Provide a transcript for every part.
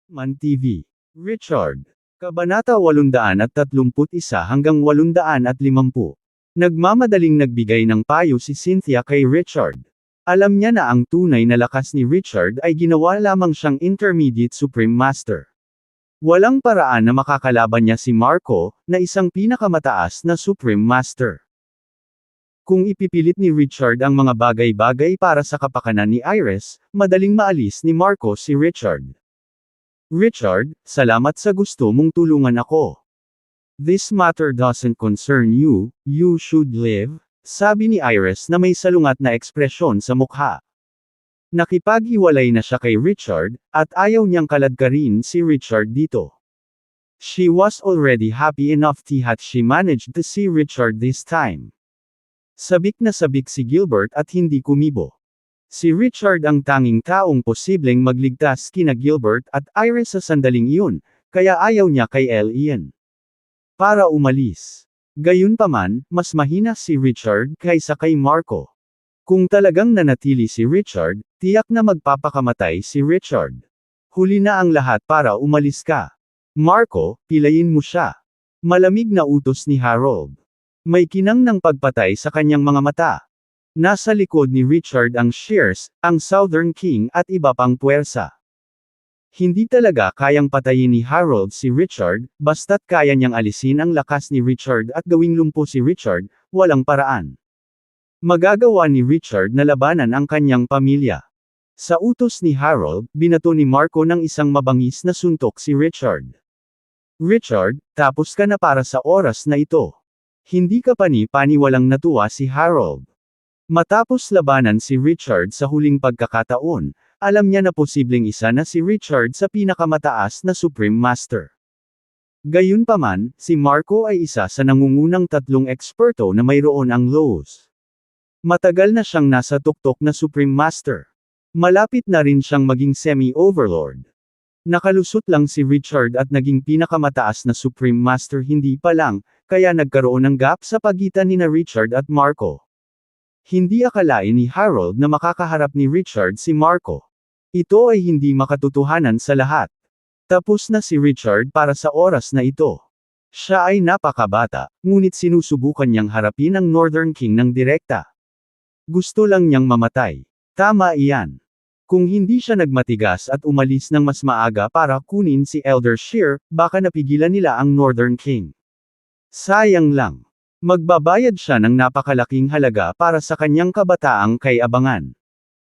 Man TV. Richard. Kabanata 831 hanggang 850. Nagmamadaling nagbigay ng payo si Cynthia kay Richard. Alam niya na ang tunay na lakas ni Richard ay ginawa lamang siyang Intermediate Supreme Master. Walang paraan na makakalaban niya si Marco, na isang pinakamataas na Supreme Master. Kung ipipilit ni Richard ang mga bagay-bagay para sa kapakanan ni Iris, madaling maalis ni Marco si Richard. Richard, salamat sa gusto mong tulungan ako. This matter doesn't concern you, you should live, sabi ni Iris na may salungat na ekspresyon sa mukha. Nakipaghiwalay na siya kay Richard, at ayaw niyang kaladkarin si Richard dito. She was already happy enough that she managed to see Richard this time. Sabik na sabik si Gilbert at hindi kumibo. Si Richard ang tanging taong posibleng magligtas kina Gilbert at Iris sa sandaling iyon, kaya ayaw niya kay Ian. Para umalis. Gayunpaman, mas mahina si Richard kaysa kay Marco. Kung talagang nanatili si Richard, tiyak na magpapakamatay si Richard. Huli na ang lahat para umalis ka. Marco, pilayin mo siya. Malamig na utos ni Harold. May kinang ng pagpatay sa kanyang mga mata. Nasa likod ni Richard ang Shears, ang Southern King at iba pang puwersa. Hindi talaga kayang patayin ni Harold si Richard, basta't kaya niyang alisin ang lakas ni Richard at gawing lumpo si Richard, walang paraan. Magagawa ni Richard na labanan ang kanyang pamilya. Sa utos ni Harold, binato ni Marco ng isang mabangis na suntok si Richard. Richard, tapos ka na para sa oras na ito. Hindi ka pani-paniwalang natuwa si Harold. Matapos labanan si Richard sa huling pagkakataon, alam niya na posibleng isa na si Richard sa pinakamataas na Supreme Master. Gayunpaman, si Marco ay isa sa nangungunang tatlong eksperto na mayroon ang Lowe's. Matagal na siyang nasa tuktok na Supreme Master. Malapit na rin siyang maging Semi-Overlord. Nakalusot lang si Richard at naging pinakamataas na Supreme Master hindi pa lang, kaya nagkaroon ng gap sa pagitan nina Richard at Marco. Hindi akalain ni Harold na makakaharap ni Richard si Marco. Ito ay hindi makatotohanan sa lahat. Tapos na si Richard para sa oras na ito. Siya ay napakabata, ngunit sinusubukan niyang harapin ang Northern King ng direkta. Gusto lang niyang mamatay. Tama iyan. Kung hindi siya nagmatigas at umalis ng mas maaga para kunin si Elder Shear, baka napigilan nila ang Northern King. Sayang lang. Magbabayad siya ng napakalaking halaga para sa kanyang kabataang kay-abangan.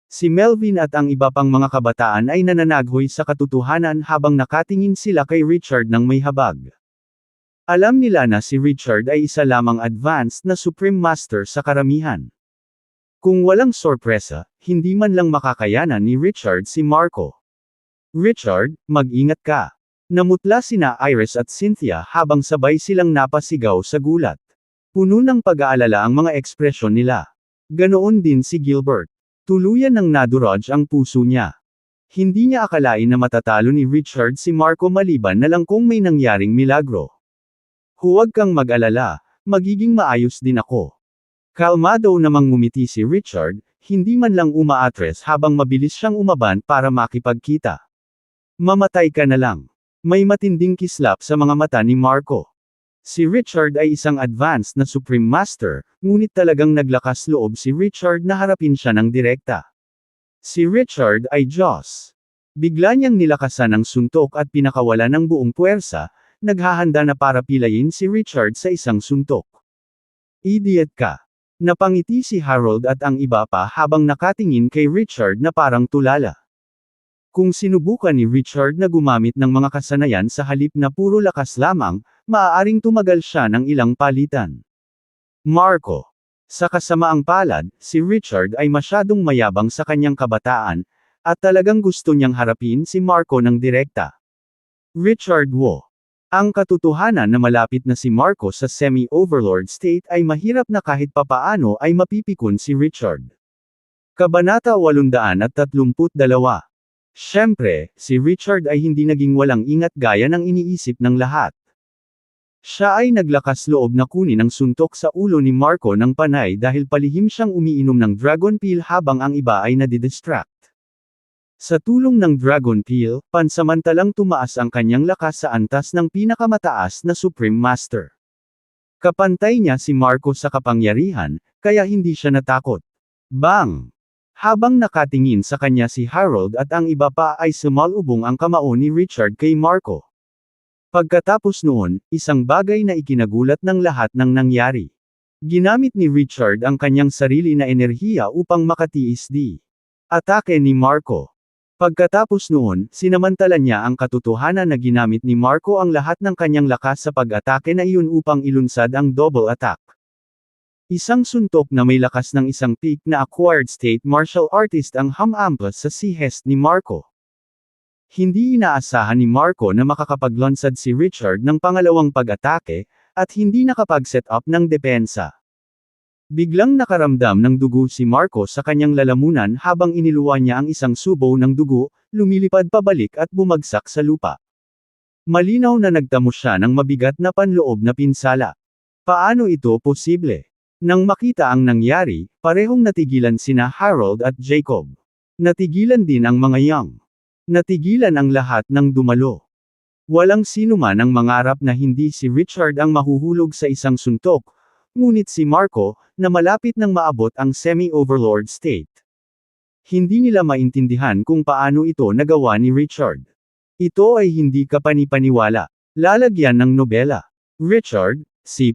Si Melvin at ang iba pang mga kabataan ay nananaghoy sa katotohanan habang nakatingin sila kay Richard ng may habag. Alam nila na si Richard ay isa lamang advanced na Supreme Master sa karamihan. Kung walang sorpresa, hindi man lang makakayanan ni Richard si Marco. Richard, mag-ingat ka. Namutla sina Iris at Cynthia habang sabay silang napasigaw sa gulat. Puno ng pag-aalala ang mga ekspresyon nila. Ganoon din si Gilbert. Tuluyan ng nadurog ang puso niya. Hindi niya akalain na matatalo ni Richard si Marco maliban na lang kung may nangyaring milagro. Huwag kang mag-alala, magiging maayos din ako. Kalmado namang ngumiti si Richard, hindi man lang umaatres habang mabilis siyang umaban para makipagkita. Mamatay ka na lang. May matinding kislap sa mga mata ni Marco. Si Richard ay isang advanced na Supreme Master, ngunit talagang naglakas loob si Richard na harapin siya ng direkta. Si Richard ay Diyos. Bigla niyang nilakasan ang suntok at pinakawala ng buong puwersa, naghahanda na para pilayin si Richard sa isang suntok. Idiot ka. Napangiti si Harold at ang iba pa habang nakatingin kay Richard na parang tulala. Kung sinubukan ni Richard na gumamit ng mga kasanayan sa halip na puro lakas lamang, maaaring tumagal siya ng ilang palitan. Marco. Sa kasamaang palad, si Richard ay masyadong mayabang sa kanyang kabataan, at talagang gusto niyang harapin si Marco ng direkta. Richard Wo. Ang katotohanan na malapit na si Marco sa semi-overlord state ay mahirap na kahit papaano ay mapipikon si Richard. Kabanata 832. Siyempre, si Richard ay hindi naging walang ingat gaya ng iniisip ng lahat. Siya ay naglakas loob na kunin ang suntok sa ulo ni Marco ng panay dahil palihim siyang umiinom ng dragon pill habang ang iba ay nadidistract. Sa tulong ng Dragon Peel, pansamantalang tumaas ang kanyang lakas sa antas ng pinakamataas na Supreme Master. Kapantay niya si Marco sa kapangyarihan, kaya hindi siya natakot. Bang! Habang nakatingin sa kanya si Harold at ang iba pa ay sumalubong ang kamao ni Richard kay Marco. Pagkatapos noon, isang bagay na ikinagulat ng lahat ng nangyari. Ginamit ni Richard ang kanyang sarili na enerhiya upang makatiis di atake ni Marco. Pagkatapos noon, sinamantala niya ang katotohanan na ginamit ni Marco ang lahat ng kanyang lakas sa pag-atake na iyon upang ilunsad ang double attack. Isang suntok na may lakas ng isang peak na acquired state martial artist ang hamampas sa si-hest ni Marco. Hindi inaasahan ni Marco na makakapaglunsad si Richard ng pangalawang pag-atake, at hindi nakapag-set up ng depensa. Biglang nakaramdam ng dugo si Marco sa kanyang lalamunan habang iniluwa niya ang isang subo ng dugo, lumilipad pabalik at bumagsak sa lupa. Malinaw na nagtamo siya ng mabigat na panloob na pinsala. Paano ito posible? Nang makita ang nangyari, parehong natigilan sina Harold at Jacob. Natigilan din ang mga Young. Natigilan ang lahat ng dumalo. Walang sinuman ang mangarap na hindi si Richard ang mahuhulog sa isang suntok, ngunit si Marco, na malapit nang maabot ang semi-overlord state. Hindi nila maintindihan kung paano ito nagawa ni Richard. Ito ay hindi kapanipaniwala. Lalagyan ng nobela. Richard,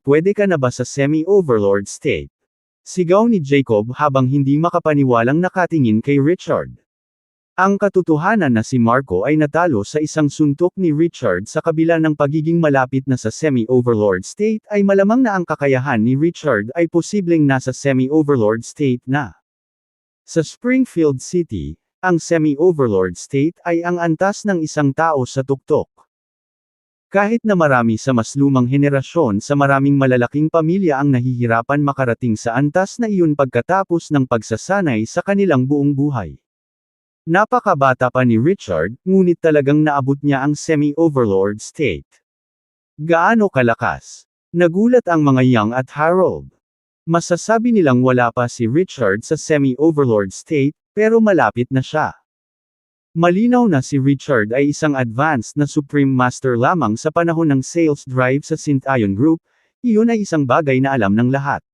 pwede ka na ba sa semi-overlord state? Sigaw ni Jacob habang hindi makapaniwalang nakatingin kay Richard. Ang katotohanan na si Marco ay natalo sa isang suntok ni Richard sa kabila ng pagiging malapit na sa semi-overlord state ay malamang na ang kakayahan ni Richard ay posibleng nasa semi-overlord state na. Sa Springfield City, ang semi-overlord state ay ang antas ng isang tao sa tuktok. Kahit na marami sa mas lumang henerasyon sa maraming malalaking pamilya ang nahihirapan makarating sa antas na iyon pagkatapos ng pagsasanay sa kanilang buong buhay. Napakabata pa ni Richard, ngunit talagang naabot niya ang semi-overlord state. Gaano kalakas? Nagulat ang mga Young at Harold. Masasabi nilang wala pa si Richard sa semi-overlord state, pero malapit na siya. Malinaw na si Richard ay isang advanced na Supreme Master lamang sa panahon ng sales drive sa Synth-Ion Group, iyon ay isang bagay na alam ng lahat.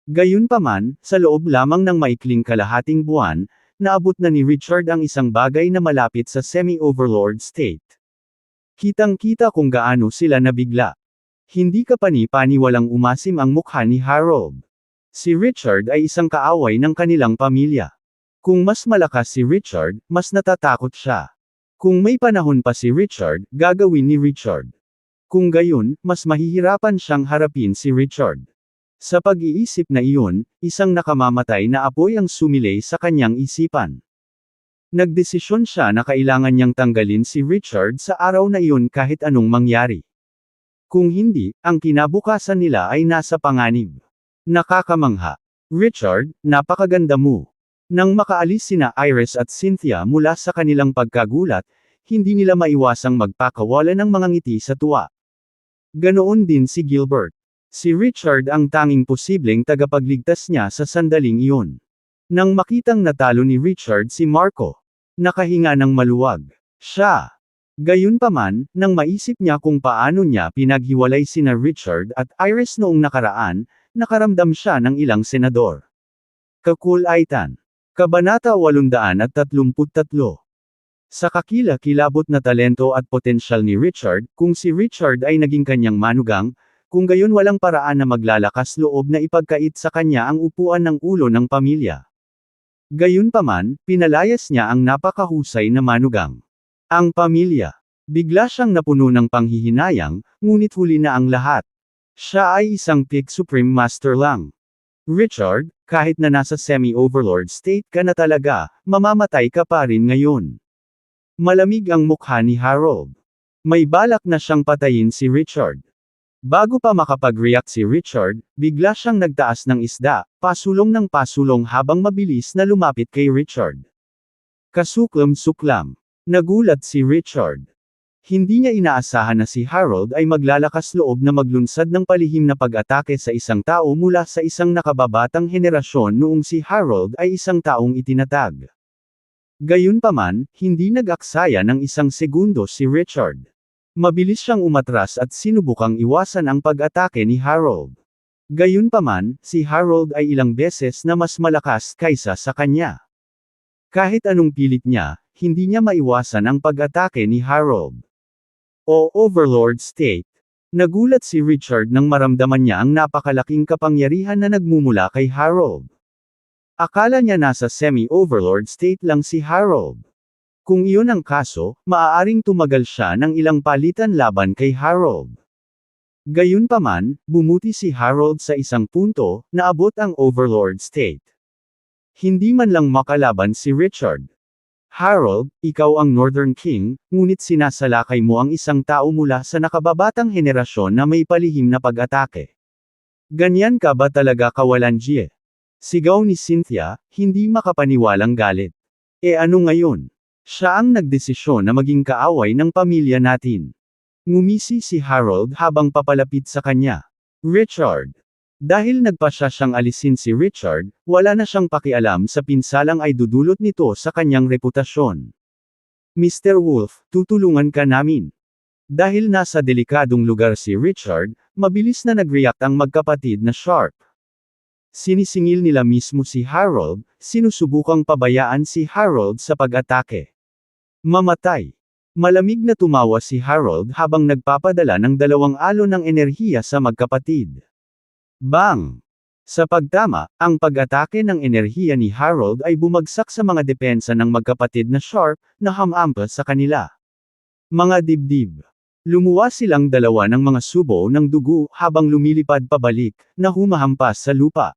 Gayunpaman, sa loob lamang ng maikling kalahating buwan, naabot na ni Richard ang isang bagay na malapit sa semi-overlord state. Kitang-kita kung gaano sila nabigla. Hindi kapani-pani walang umasim ang mukha ni Harold. Si Richard ay isang kaaway ng kanilang pamilya. Kung mas malakas si Richard, mas natatakot siya. Kung may panahon pa si Richard, gagawin ni Richard. Kung gayon, mas mahihirapan siyang harapin si Richard. Sa pag-iisip na iyon, isang nakamamatay na apoy ang sumilay sa kanyang isipan. Nagdesisyon siya na kailangan niyang tanggalin si Richard sa araw na iyon kahit anong mangyari. Kung hindi, ang kinabukasan nila ay nasa panganib. Nakakamangha. Richard, napakaganda mo. Nang makaalis sina Iris at Cynthia mula sa kanilang pagkagulat, hindi nila maiwasang magpakawala ng mga ngiti sa tuwa. Ganoon din si Gilbert. Si Richard ang tanging posibleng tagapagligtas niya sa sandaling iyon. Nang makitang natalo ni Richard si Marco, nakahinga ng maluwag. Siya. Gayunpaman, nang maisip niya kung paano niya pinaghiwalay sina Richard at Iris noong nakaraan, nakaramdam siya ng ilang senador. Kakulaitan. Kabanata 833. Sa kakilakilabot na talento at potensyal ni Richard, kung si Richard ay naging kanyang manugang, kung gayon walang paraan na maglalakas loob na ipagkait sa kanya ang upuan ng ulo ng pamilya. Gayunpaman, pinalayas niya ang napakahusay na manugang. Ang pamilya. Bigla siyang napuno ng panghihinayang, ngunit huli na ang lahat. Siya ay isang peak Supreme Master lang. Richard, kahit na nasa semi-overlord state ka na talaga, mamamatay ka pa rin ngayon. Malamig ang mukha ni Harold. May balak na siyang patayin si Richard. Bago pa makapag-react si Richard, bigla siyang nagtaas ng isda, pasulong ng pasulong habang mabilis na lumapit kay Richard. Kasuklam-suklam. Nagulat si Richard. Hindi niya inaasahan na si Harold ay maglalakas loob na maglunsad ng palihim na pag-atake sa isang tao mula sa isang nakababatang henerasyon noong si Harold ay isang taong itinatag. Gayunpaman, hindi nag-aksaya ng isang segundo si Richard. Mabilis siyang umatras at sinubukang iwasan ang pag-atake ni Harold. Gayunpaman, si Harold ay ilang beses na mas malakas kaysa sa kanya. Kahit anong pilit niya, hindi niya maiwasan ang pag-atake ni Harold. O Overlord State. Nagulat si Richard nang maramdaman niya ang napakalaking kapangyarihan na nagmumula kay Harold. Akala niya nasa semi-overlord state lang si Harold. Kung iyon ang kaso, maaaring tumagal siya ng ilang palitan laban kay Harold. Gayunpaman, bumuti si Harold sa isang punto, naabot ang overlord state. Hindi man lang makalaban si Richard. Harold, ikaw ang Northern King, ngunit sinasalakay mo ang isang tao mula sa nakababatang henerasyon na may palihim na pag-atake. Ganyan ka ba talaga kawalan Jie? Sigaw ni Cynthia, hindi makapaniwalang galit. E ano ngayon? Siya ang nagdesisyon na maging kaaway ng pamilya natin. Ngumisi si Harold habang papalapit sa kanya. Richard. Dahil nagpasya siyang alisin si Richard, wala na siyang pakialam sa pinsalang ay dudulot nito sa kanyang reputasyon. Mr. Wolf, tutulungan ka namin. Dahil nasa delikadong lugar si Richard, mabilis na nag-react ang magkapatid na Sharp. Sinisingil nila mismo si Harold, sinusubukang pabayaan si Harold sa pag-atake. Mamatay. Malamig na tumawa si Harold habang nagpapadala ng dalawang alon ng enerhiya sa magkapatid. Bang! Sa pagtama, ang pag-atake ng enerhiya ni Harold ay bumagsak sa mga depensa ng magkapatid na Sharp, na hamampas sa kanila. Mga dibdib. Lumuwa silang dalawa ng mga subo ng dugo habang lumilipad pabalik, na humahampas sa lupa.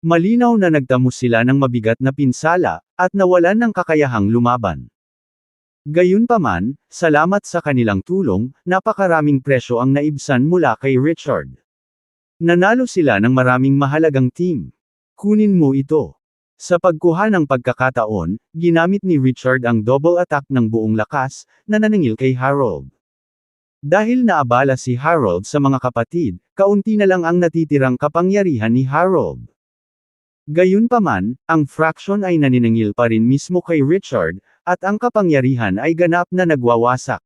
Malinaw na nagtamo sila ng mabigat na pinsala, at nawalan ng kakayahang lumaban. Gayunpaman, salamat sa kanilang tulong, napakaraming presyo ang naibsan mula kay Richard. Nanalo sila ng maraming mahalagang team. Kunin mo ito. Sa pagkuha ng pagkakataon, ginamit ni Richard ang double attack ng buong lakas, na naningil kay Harold. Dahil naabala si Harold sa mga kapatid, kaunti na lang ang natitirang kapangyarihan ni Harold. Gayunpaman, ang fraction ay naniningil pa rin mismo kay Richard, at ang kapangyarihan ay ganap na nagwawasak.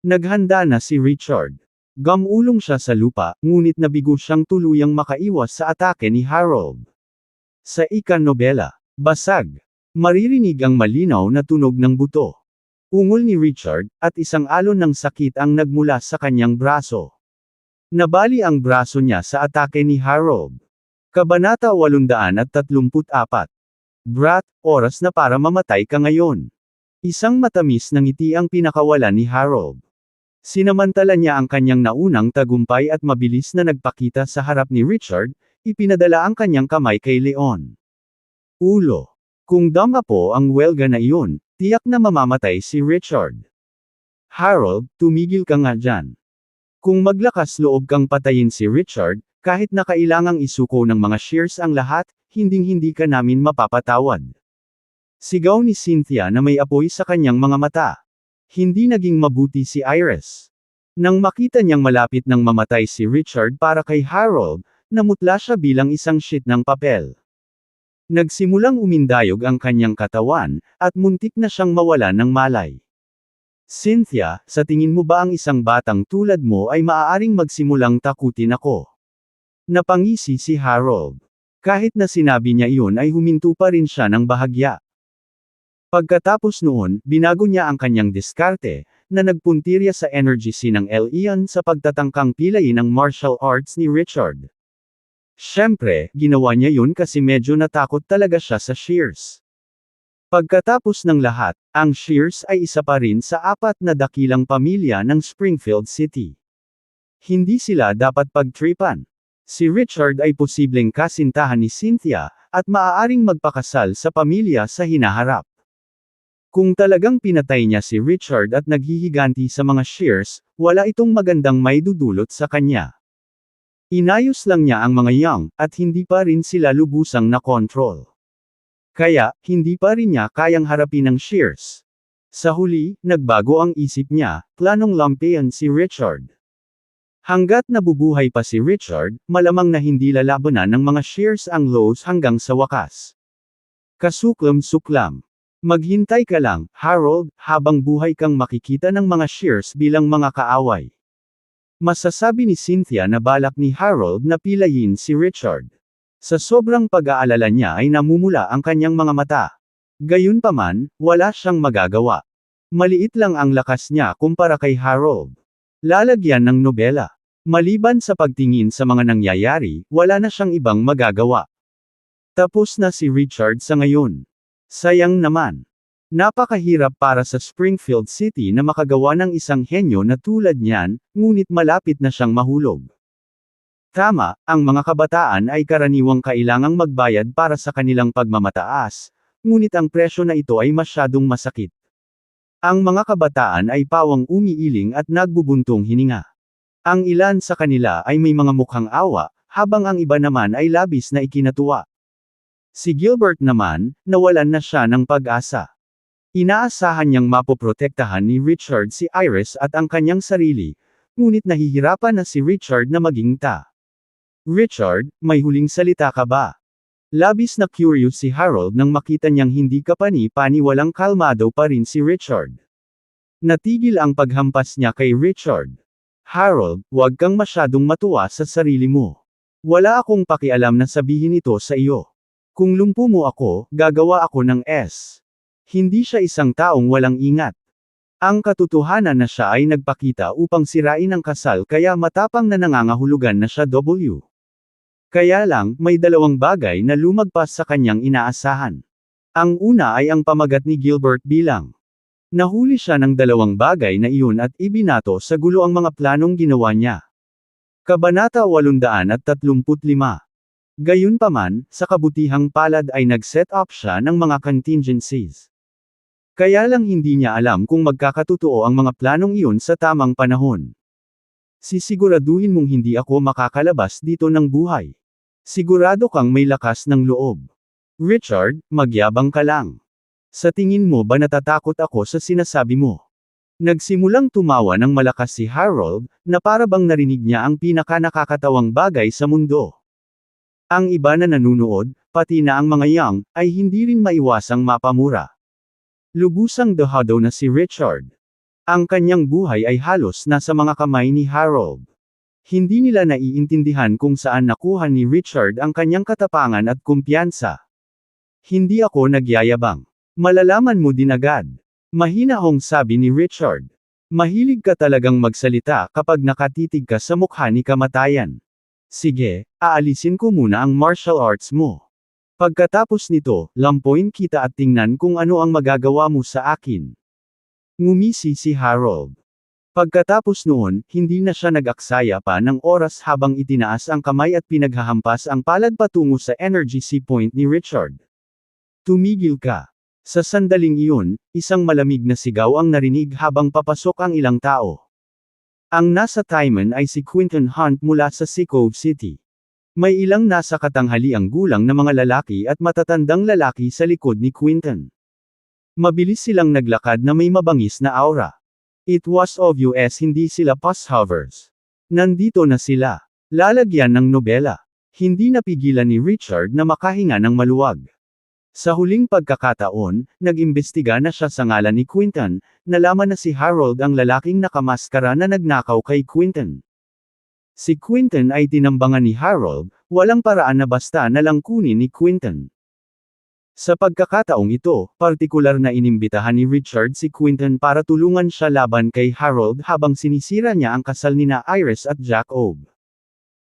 Naghanda na si Richard. Gamulong siya sa lupa, ngunit nabigo siyang tuluyang makaiwas sa atake ni Harold. Sa ika-nobela, basag. Maririnig ang malinaw na tunog ng buto. Ungol ni Richard, at isang alon ng sakit ang nagmula sa kanyang braso. Nabali ang braso niya sa atake ni Harold. Kabanata 834. Brat, oras na para mamatay ka ngayon. Isang matamis na ngiti ang pinakawalan ni Harold. Sinamantala niya ang kanyang naunang tagumpay at mabilis na nagpakita sa harap ni Richard, ipinadala ang kanyang kamay kay Leon. Ulo. Kung dama po ang welga na iyon, tiyak na mamamatay si Richard. Harold, tumigil ka nga dyan. Kung maglakas loob kang patayin si Richard, kahit na kailangang isuko ng mga shears ang lahat, hinding-hindi ka namin mapapatawad. Sigaw ni Cynthia na may apoy sa kanyang mga mata. Hindi naging mabuti si Iris. Nang makita niyang malapit nang mamatay si Richard para kay Harold, namutla siya bilang isang sheet ng papel. Nagsimulang umindayog ang kanyang katawan, at muntik na siyang mawalan ng malay. Cynthia, sa tingin mo ba ang isang batang tulad mo ay maaaring magsimulang takutin ako? Napangisi si Harold. Kahit na sinabi niya iyon ay huminto pa rin siya ng bahagya. Pagkatapos noon, binago niya ang kanyang diskarte, na nagpuntirya sa energy scene ng Leon sa pagtatangkang pilayin ang martial arts ni Richard. Siyempre, ginawa niya yun kasi medyo natakot talaga siya sa shears. Pagkatapos ng lahat, ang shears ay isa pa rin sa 4 na dakilang pamilya ng Springfield City. Hindi sila dapat pagtripan. Si Richard ay posibleng kasintahan ni Cynthia, at maaaring magpakasal sa pamilya sa hinaharap. Kung talagang pinatay niya si Richard at naghihiganti sa mga shears, wala itong magandang maidudulot sa kanya. Inayos lang niya ang mga young, at hindi pa rin sila lubusang na-control. Kaya, hindi pa rin niya kayang harapin ang shears. Sa huli, nagbago ang isip niya, planong lampian si Richard. Hanggat nabubuhay pa si Richard, malamang na hindi lalabanan ng mga shears ang Lowe's hanggang sa wakas. Kasuklam-suklam. Maghintay ka lang, Harold, habang buhay kang makikita ng mga Shears bilang mga kaaway. Masasabi ni Cynthia na balak ni Harold na pilayin si Richard. Sa sobrang pag-aalala niya ay namumula ang kanyang mga mata. Gayunpaman, wala siyang magagawa. Maliit lang ang lakas niya kumpara kay Harold. Lalagyan ng nobela. Maliban sa pagtingin sa mga nangyayari, wala na siyang ibang magagawa. Tapos na si Richard sa ngayon. Sayang naman. Napakahirap para sa Springfield City na makagawa ng isang henyo na tulad niyan, ngunit malapit na siyang mahulog. Tama, ang mga kabataan ay karaniwang kailangang magbayad para sa kanilang pagmamataas, ngunit ang presyo na ito ay masyadong masakit. Ang mga kabataan ay pawang umiiling at nagbubuntong hininga. Ang ilan sa kanila ay may mga mukhang awa, habang ang iba naman ay labis na ikinatuwa. Si Gilbert naman, nawalan na siya ng pag-asa. Inaasahan niyang mapoprotektahan ni Richard si Iris at ang kanyang sarili, ngunit nahihirapan na si Richard na maging Richard, may huling salita ka ba? Labis na curious si Harold nang makita niyang hindi kapani-pani walang kalmado pa rin si Richard. Natigil ang paghampas niya kay Richard. Harold, huwag kang masyadong matuwa sa sarili mo. Wala akong pakialam na sabihin ito sa iyo. Kung lumpo mo ako, gagawa ako ng S. Hindi siya isang taong walang ingat. Ang katotohanan na siya ay nagpakita upang sirain ang kasal kaya matapang na nangangahulugan na siya W. Kaya lang, may dalawang bagay na lumagpas sa kanyang inaasahan. Ang una ay ang pamagat ni Gilbert bilang. Nahuli siya ng dalawang bagay na iyon at ibinato sa gulo ang mga planong ginawa niya. Kabanata 835. Gayunpaman, sa kabutihang palad ay nag-set up siya ng mga contingencies. Kaya lang hindi niya alam kung magkakatotoo ang mga planong iyon sa tamang panahon. Sisiguraduhin mong hindi ako makakalabas dito ng buhay. Sigurado kang may lakas ng loob. Richard, magyabang ka lang. Sa tingin mo ba natatakot ako sa sinasabi mo? Nagsimulang tumawa ng malakas si Harold, na para bang narinig niya ang pinaka-nakakatawang bagay sa mundo. Ang iba na nanunood, pati na ang mga young, ay hindi rin maiwasang mapamura. Lubusang dehado na si Richard. Ang kanyang buhay ay halos nasa mga kamay ni Harold. Hindi nila naiintindihan kung saan nakuha ni Richard ang kanyang katapangan at kumpiyansa. Hindi ako nagyayabang. Malalaman mo din agad. Mahinahong sabi ni Richard. Mahilig ka talagang magsalita kapag nakatitig ka sa mukha ni kamatayan. Sige, aalisin ko muna ang martial arts mo. Pagkatapos nito, lampuin kita at tingnan kung ano ang magagawa mo sa akin. Ngumisi si Harold. Pagkatapos noon, hindi na siya nag-aksaya pa ng oras habang itinaas ang kamay at pinaghahampas ang palad patungo sa energy sea point ni Richard. Tumigil ka. Sa sandaling iyon, isang malamig na sigaw ang narinig habang papasok ang ilang tao. Ang nasa Timon ay si Quinton Hunt mula sa Cove City. May ilang nasa katanghaliang gulang na mga lalaki at matatandang lalaki sa likod ni Quinton. Mabilis silang naglakad na may mabangis na aura. It was obvious hindi sila passovers. Nandito na sila. Lalagyan ng nobela. Hindi napigilan ni Richard na makahinga ng maluwag. Sa huling pagkakataon, nag-imbestiga na siya sa ngalan ni Quinton, nalaman na si Harold ang lalaking nakamaskara na nagnakaw kay Quinton. Si Quinton ay tinambangan ni Harold, walang paraan na basta na lang kunin ni Quinton. Sa pagkakataong ito, partikular na inimbitahan ni Richard si Quinton para tulungan siya laban kay Harold habang sinisira niya ang kasal nina Iris at Jacob.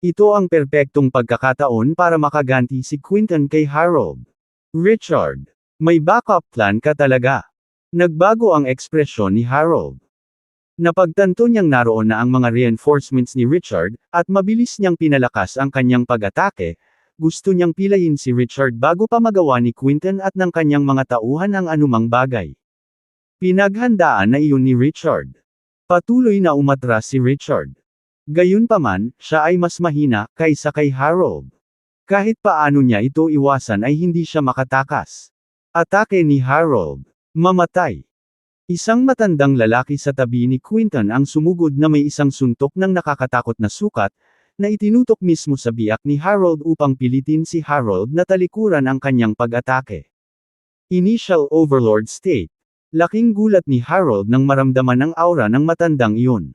Ito ang perpektong pagkakataon para makaganti si Quinton kay Harold. Richard, may backup plan ka talaga. Nagbago ang ekspresyon ni Harold. Napagtanto niyang naroon na ang mga reinforcements ni Richard, at mabilis niyang pinalakas ang kanyang pag-atake. Gusto niyang pilayin si Richard bago pa magawa ni Quinton at ng kanyang mga tauhan ang anumang bagay. Pinaghandaan na iyon ni Richard. Patuloy na umatras si Richard. Gayunpaman, siya ay mas mahina kaysa kay Harold. Kahit paano niya ito iwasan ay hindi siya makatakas. Atake ni Harold. Mamatay. Isang matandang lalaki sa tabi ni Quinton ang sumugod na may isang suntok ng nakakatakot na sukat, na itinutok mismo sa biyak ni Harold upang pilitin si Harold na talikuran ang kanyang pag-atake. Initial Overlord State. Laking gulat ni Harold nang maramdaman ang aura ng matandang iyon.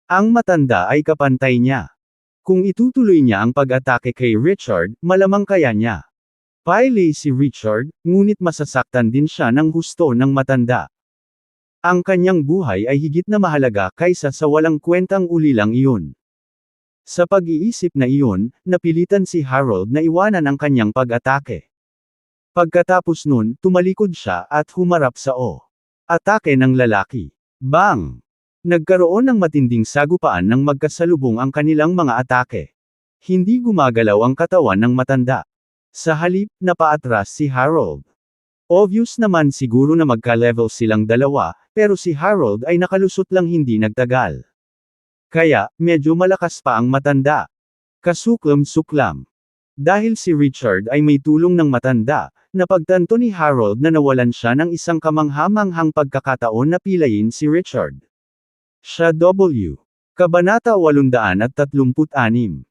Ang matanda ay kapantay niya. Kung itutuloy niya ang pag-atake kay Richard, malamang kaya niya. Pile si Richard, ngunit masasaktan din siya ng husto ng matanda. Ang kanyang buhay ay higit na mahalaga kaysa sa walang kwentang ulilang iyon. Sa pag-iisip na iyon, napilitan si Harold na iwanan ang kanyang pag-atake. Pagkatapos nun, tumalikod siya at humarap sa atake ng lalaki. Bang! Nagkaroon ng matinding sagupaan nang magkasalubong ang kanilang mga atake. Hindi gumagalaw ang katawan ng matanda. Sa halip, napaatras si Harold. Obvious naman siguro na magka-level silang dalawa, pero si Harold ay nakalusot lang hindi nagtagal. Kaya, medyo malakas pa ang matanda. Kasuklam-suklam. Dahil si Richard ay may tulong ng matanda, napagtanto ni Harold na nawalan siya ng isang kamanghamanghang pagkakataon na pilayin si Richard. Siya W. Kabanata 836.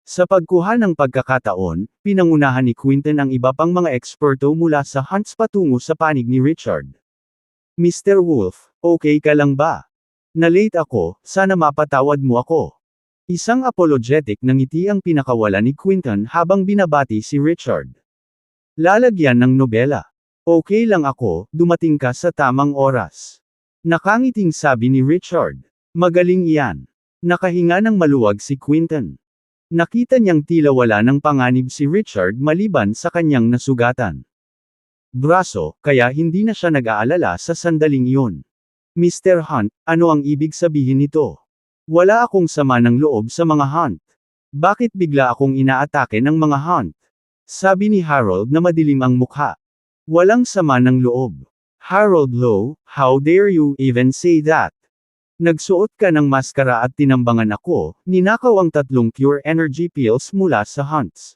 Sa pagkuha ng pagkakataon, pinangunahan ni Quentin ang iba pang mga eksperto mula sa hunts patungo sa panig ni Richard. Mr. Wolf, okay ka lang ba? Na-late ako, sana mapatawad mo ako. Isang apologetic na ngiti ang pinakawala ni Quentin habang binabati si Richard. Lalagyan ng nobela. Okay lang ako, dumating ka sa tamang oras. Nakangiting sabi ni Richard. Magaling iyan. Nakahinga ng maluwag si Quentin. Nakita niyang tila wala ng panganib si Richard maliban sa kanyang nasugatan. Braso, kaya hindi na siya nag-aalala sa sandaling iyon. Mr. Hunt, ano ang ibig sabihin nito? Wala akong sama ng loob sa mga hunt. Bakit bigla akong inaatake ng mga hunt? Sabi ni Harold na madilim ang mukha. Walang sama ng loob. Harold Lowe, how dare you even say that? Nagsuot ka ng maskara at tinambangan ako, ninakaw ang 3 pure energy pills mula sa hunts.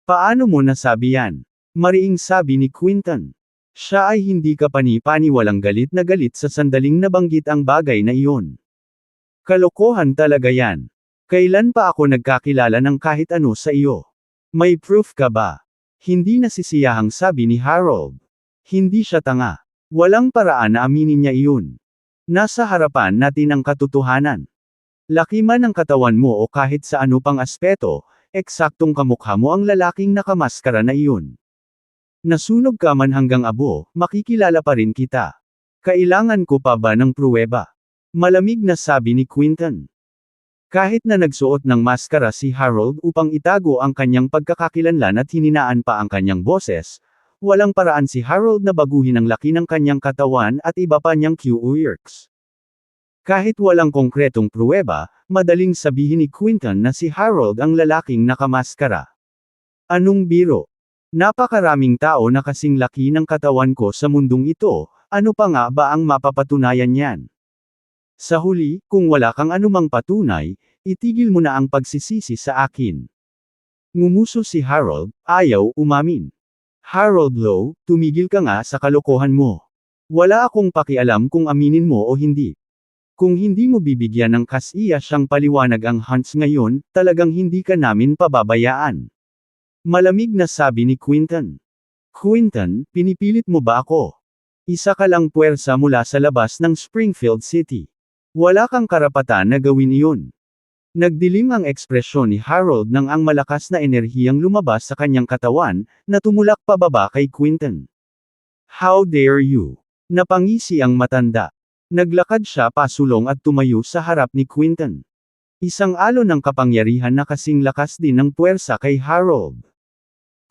Paano mo nasabi yan? Mariing sabi ni Quentin. Siya ay hindi kapani-paniwalang galit na galit sa sandaling nabanggit ang bagay na iyon. Kalokohan talaga yan. Kailan pa ako nagkakilala ng kahit ano sa iyo? May proof ka ba? Hindi nasisiyahang sabi ni Harold. Hindi siya tanga. Walang paraan na aminin niya iyon. Nasa harapan natin ang katotohanan. Laki man ang katawan mo o kahit sa ano pang aspeto, eksaktong kamukha mo ang lalaking nakamaskara na iyon. Nasunog ka man hanggang abo, makikilala pa rin kita. Kailangan ko pa ba ng pruweba? Malamig na sabi ni Quentin. Kahit na nagsuot ng maskara si Harold upang itago ang kanyang pagkakakilanlan at hininaan pa ang kanyang boses, walang paraan si Harold na baguhin ang laki ng kanyang katawan at iba pa niyang quirks. Kahit walang konkretong pruweba, madaling sabihin ni Quentin na si Harold ang lalaking nakamaskara. Anong biro? Napakaraming tao na kasing laki ng katawan ko sa mundong ito, ano pa nga ba ang mapapatunayan niyan? Sa huli, kung wala kang anumang patunay, itigil mo na ang pagsisisi sa akin. Ngumuso si Harold, ayaw umamin. Harold Lowe, tumigil ka nga sa kalokohan mo. Wala akong pakialam kung aminin mo o hindi. Kung hindi mo bibigyan ng kasiya siyang paliwanag ang hunts ngayon, talagang hindi ka namin pababayaan. Malamig na sabi ni Quentin. Quentin, pinipilit mo ba ako? Isa ka lang puwersa mula sa labas ng Springfield City. Wala kang karapatan na gawin iyon. Nagdilim ang ekspresyon ni Harold nang ang malakas na enerhiyang lumabas sa kanyang katawan, na tumulak pababa kay Quentin. How dare you? Napangisi ang matanda. Naglakad siya pasulong at tumayo sa harap ni Quentin. Isang alon ng kapangyarihan na kasing lakas din ng puwersa kay Harold.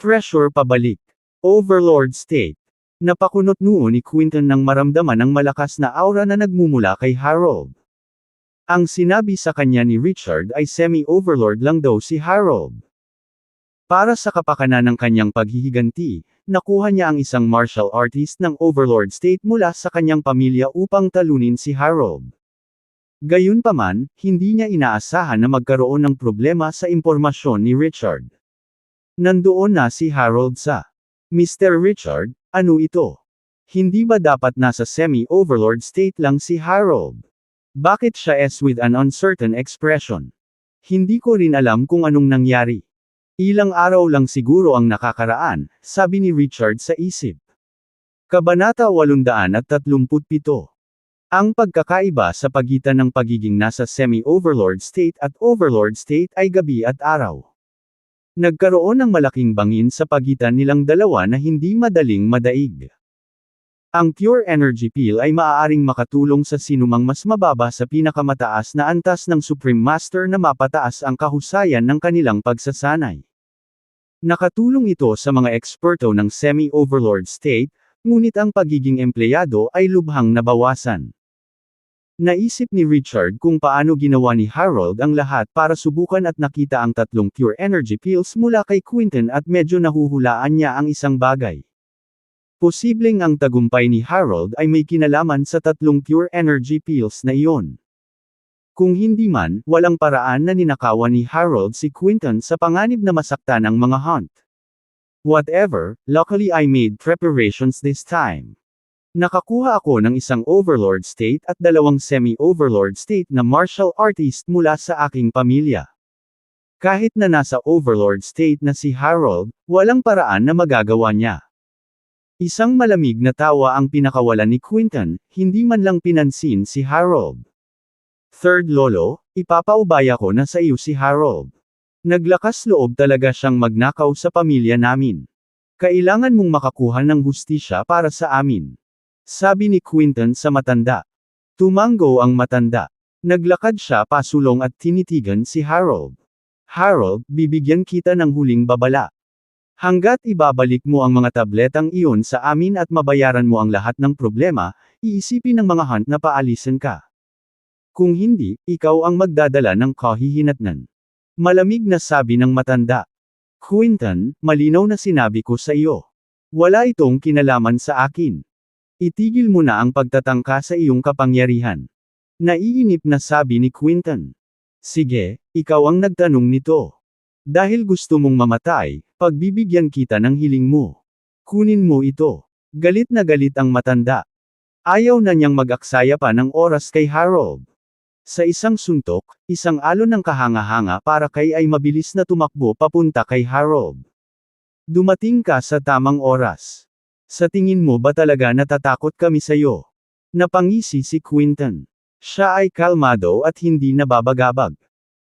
Pressure pabalik. Overlord State. Napakunot noo ni Quentin nang maramdaman ang malakas na aura na nagmumula kay Harold. Ang sinabi sa kanya ni Richard ay semi-overlord lang daw si Harold. Para sa kapakanan ng kanyang paghihiganti, nakuha niya ang isang martial artist ng Overlord State mula sa kanyang pamilya upang talunin si Harold. Gayunpaman, hindi niya inaasahan na magkaroon ng problema sa impormasyon ni Richard. Nandoon na si Harold sa Mr. Richard, ano ito? Hindi ba dapat nasa semi-overlord state lang si Harold? Bakit siya with an uncertain expression? Hindi ko rin alam kung anong nangyari. Ilang araw lang siguro ang nakakaraan, sabi ni Richard sa isip. Kabanata 837. Ang pagkakaiba sa pagitan ng pagiging nasa semi-overlord state at overlord state ay gabi at araw. Nagkaroon ng malaking bangin sa pagitan nilang dalawa na hindi madaling madaig. Ang pure energy pill ay maaaring makatulong sa sinumang mas mababa sa pinakamataas na antas ng Supreme Master na mapataas ang kahusayan ng kanilang pagsasanay. Nakatulong ito sa mga eksperto ng semi-overlord state, ngunit ang pagiging empleyado ay lubhang nabawasan. Naisip ni Richard kung paano ginawa ni Harold ang lahat para subukan at nakita ang tatlong pure energy pills mula kay Quinton at medyo nahuhulaan niya ang isang bagay. Posibleng ang tagumpay ni Harold ay may kinalaman sa tatlong pure energy pills na iyon. Kung hindi man, walang paraan na ninakawan ni Harold si Quinton sa panganib na masaktan ng mga hunt. Whatever, luckily I made preparations this time. Nakakuha ako ng isang overlord state at dalawang semi-overlord state na martial artist mula sa aking pamilya. Kahit na nasa overlord state na si Harold, walang paraan na magagawa niya. Isang malamig na tawa ang pinakawalan ni Quinton, hindi man lang pinansin si Harold. Third Lolo, ipapaubaya ko na sa iyo si Harold. Naglakas loob talaga siyang magnakaw sa pamilya namin. Kailangan mong makakuha ng hustisya para sa amin. Sabi ni Quinton sa matanda. Tumango ang matanda. Naglakad siya pasulong at tinitigan si Harold. Harold, bibigyan kita ng huling babala. Hanggat ibabalik mo ang mga tabletang iyon sa amin at mabayaran mo ang lahat ng problema, iisipin ng mga hunt na paalisin ka. Kung hindi, ikaw ang magdadala ng kahihinatnan. Malamig na sabi ng matanda. Quinton, malinaw na sinabi ko sa iyo. Wala itong kinalaman sa akin. Itigil mo na ang pagtatangka sa iyong kapangyarihan. Naiinip na sabi ni Quinton. Sige, ikaw ang nagtanong nito. Dahil gusto mong mamatay, pagbibigyan kita ng hiling mo. Kunin mo ito. Galit na galit ang matanda. Ayaw na niyang mag-aksaya pa ng oras kay Harold. Sa isang suntok, isang alon ng kahanga-hanga para kay ay mabilis na tumakbo papunta kay Harold. Dumating ka sa tamang oras. Sa tingin mo ba talaga natatakot kami sayo? Napangisi si Quinton. Siya ay kalmado at hindi nababagabag.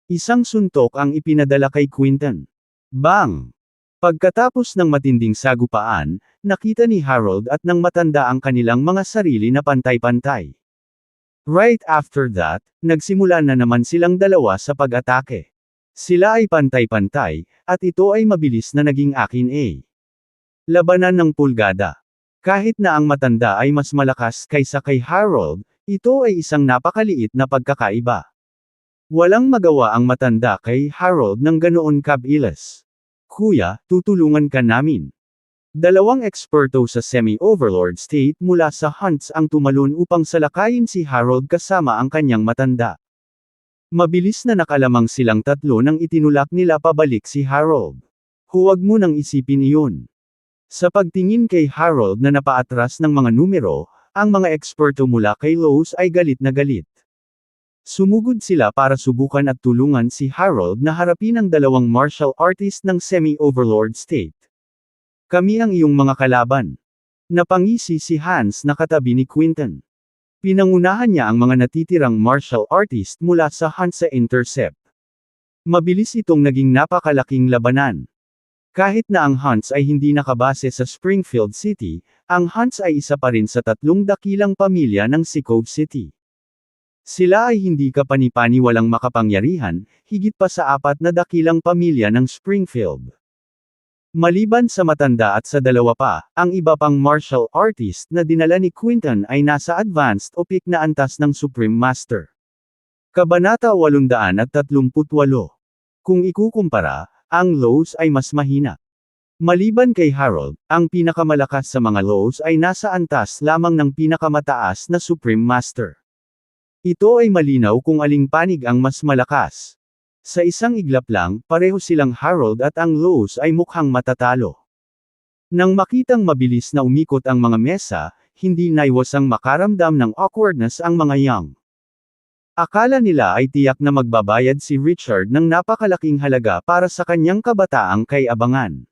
Isang suntok ang ipinadala kay Quinton. Bang! Pagkatapos ng matinding sagupaan, nakita ni Harold at ng matanda ang kanilang mga sarili na pantay-pantay. Right after that, nagsimula na naman silang dalawa sa pag-atake. Sila ay pantay-pantay, at ito ay mabilis na naging akin labanan ng pulgada. Kahit na ang matanda ay mas malakas kaysa kay Harold, ito ay isang napakaliit na pagkakaiba. Walang magawa ang matanda kay Harold ng ganoon kabilis. Kuya, tutulungan ka namin. Dalawang eksperto sa semi-overlord state mula sa hunts ang tumalon upang salakayin si Harold kasama ang kanyang matanda. Mabilis na nakalamang silang tatlo nang itinulak nila pabalik si Harold. Huwag mo nang isipin iyon. Sa pagtingin kay Harold na napaatras ng mga numero, ang mga eksperto mula kay Lowe's ay galit na galit. Sumugod sila para subukan at tulungan si Harold na harapin ang dalawang martial artist ng semi-overlord state. Kami ang iyong mga kalaban. Napangisi si Hans na katabi ni Quinton. Pinangunahan niya ang mga natitirang martial artist mula sa Hans sa intercept. Mabilis itong naging napakalaking labanan. Kahit na ang Hunts ay hindi nakabase sa Springfield City, ang Hunts ay isa pa rin sa tatlong dakilang pamilya ng Cove City. Sila ay hindi kapani-paniwalang makapangyarihan, higit pa sa 4 na dakilang pamilya ng Springfield. Maliban sa matanda at sa dalawa pa, ang iba pang martial artist na dinala ni Quinton ay nasa advanced o peak na antas ng Supreme Master. Kabanata 838. Kung ikukumpara, ang Lowe's ay mas mahina. Maliban kay Harold, ang pinakamalakas sa mga Lowe's ay nasa antas lamang ng pinakamataas na Supreme Master. Ito ay malinaw kung aling panig ang mas malakas. Sa isang iglap lang, pareho silang Harold at ang Lowe's ay mukhang matatalo. Nang makitang mabilis na umikot ang mga mesa, hindi naiwasang makaramdam ng awkwardness ang mga Young. Akala nila ay tiyak na magbabayad si Richard ng napakalaking halaga para sa kanyang kabataang kay-abangan.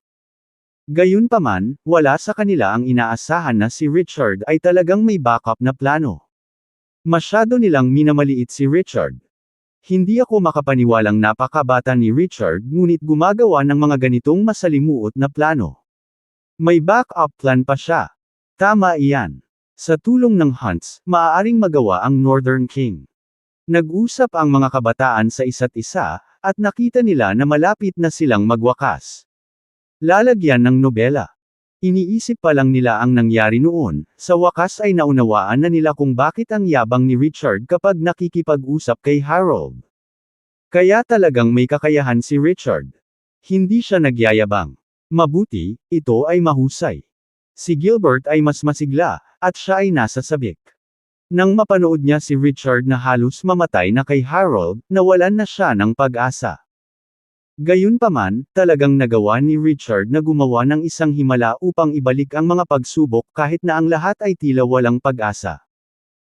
Gayunpaman, wala sa kanila ang inaasahan na si Richard ay talagang may backup na plano. Masyado nilang minamaliit si Richard. Hindi ako makapaniwalang napakabata ni Richard ngunit gumagawa ng mga ganitong masalimuot na plano. May backup plan pa siya. Tama iyan. Sa tulong ng Hunts, maaaring magawa ang Northern King. Nag-usap ang mga kabataan sa isa't isa, at nakita nila na malapit na silang magwakas. Lalagyan ng nobela. Iniisip pa lang nila ang nangyari noon, sa wakas ay naunawaan na nila kung bakit ang yabang ni Richard kapag nakikipag-usap kay Harold. Kaya talagang may kakayahan si Richard. Hindi siya nagyayabang. Mabuti, ito ay mahusay. Si Gilbert ay mas masigla, at siya ay nasa sabik. Nang mapanood niya si Richard na halos mamatay na kay Harold, nawalan na siya ng pag-asa. Gayunpaman, talagang nagawa ni Richard na gumawa ng isang himala upang ibalik ang mga pagsubok kahit na ang lahat ay tila walang pag-asa.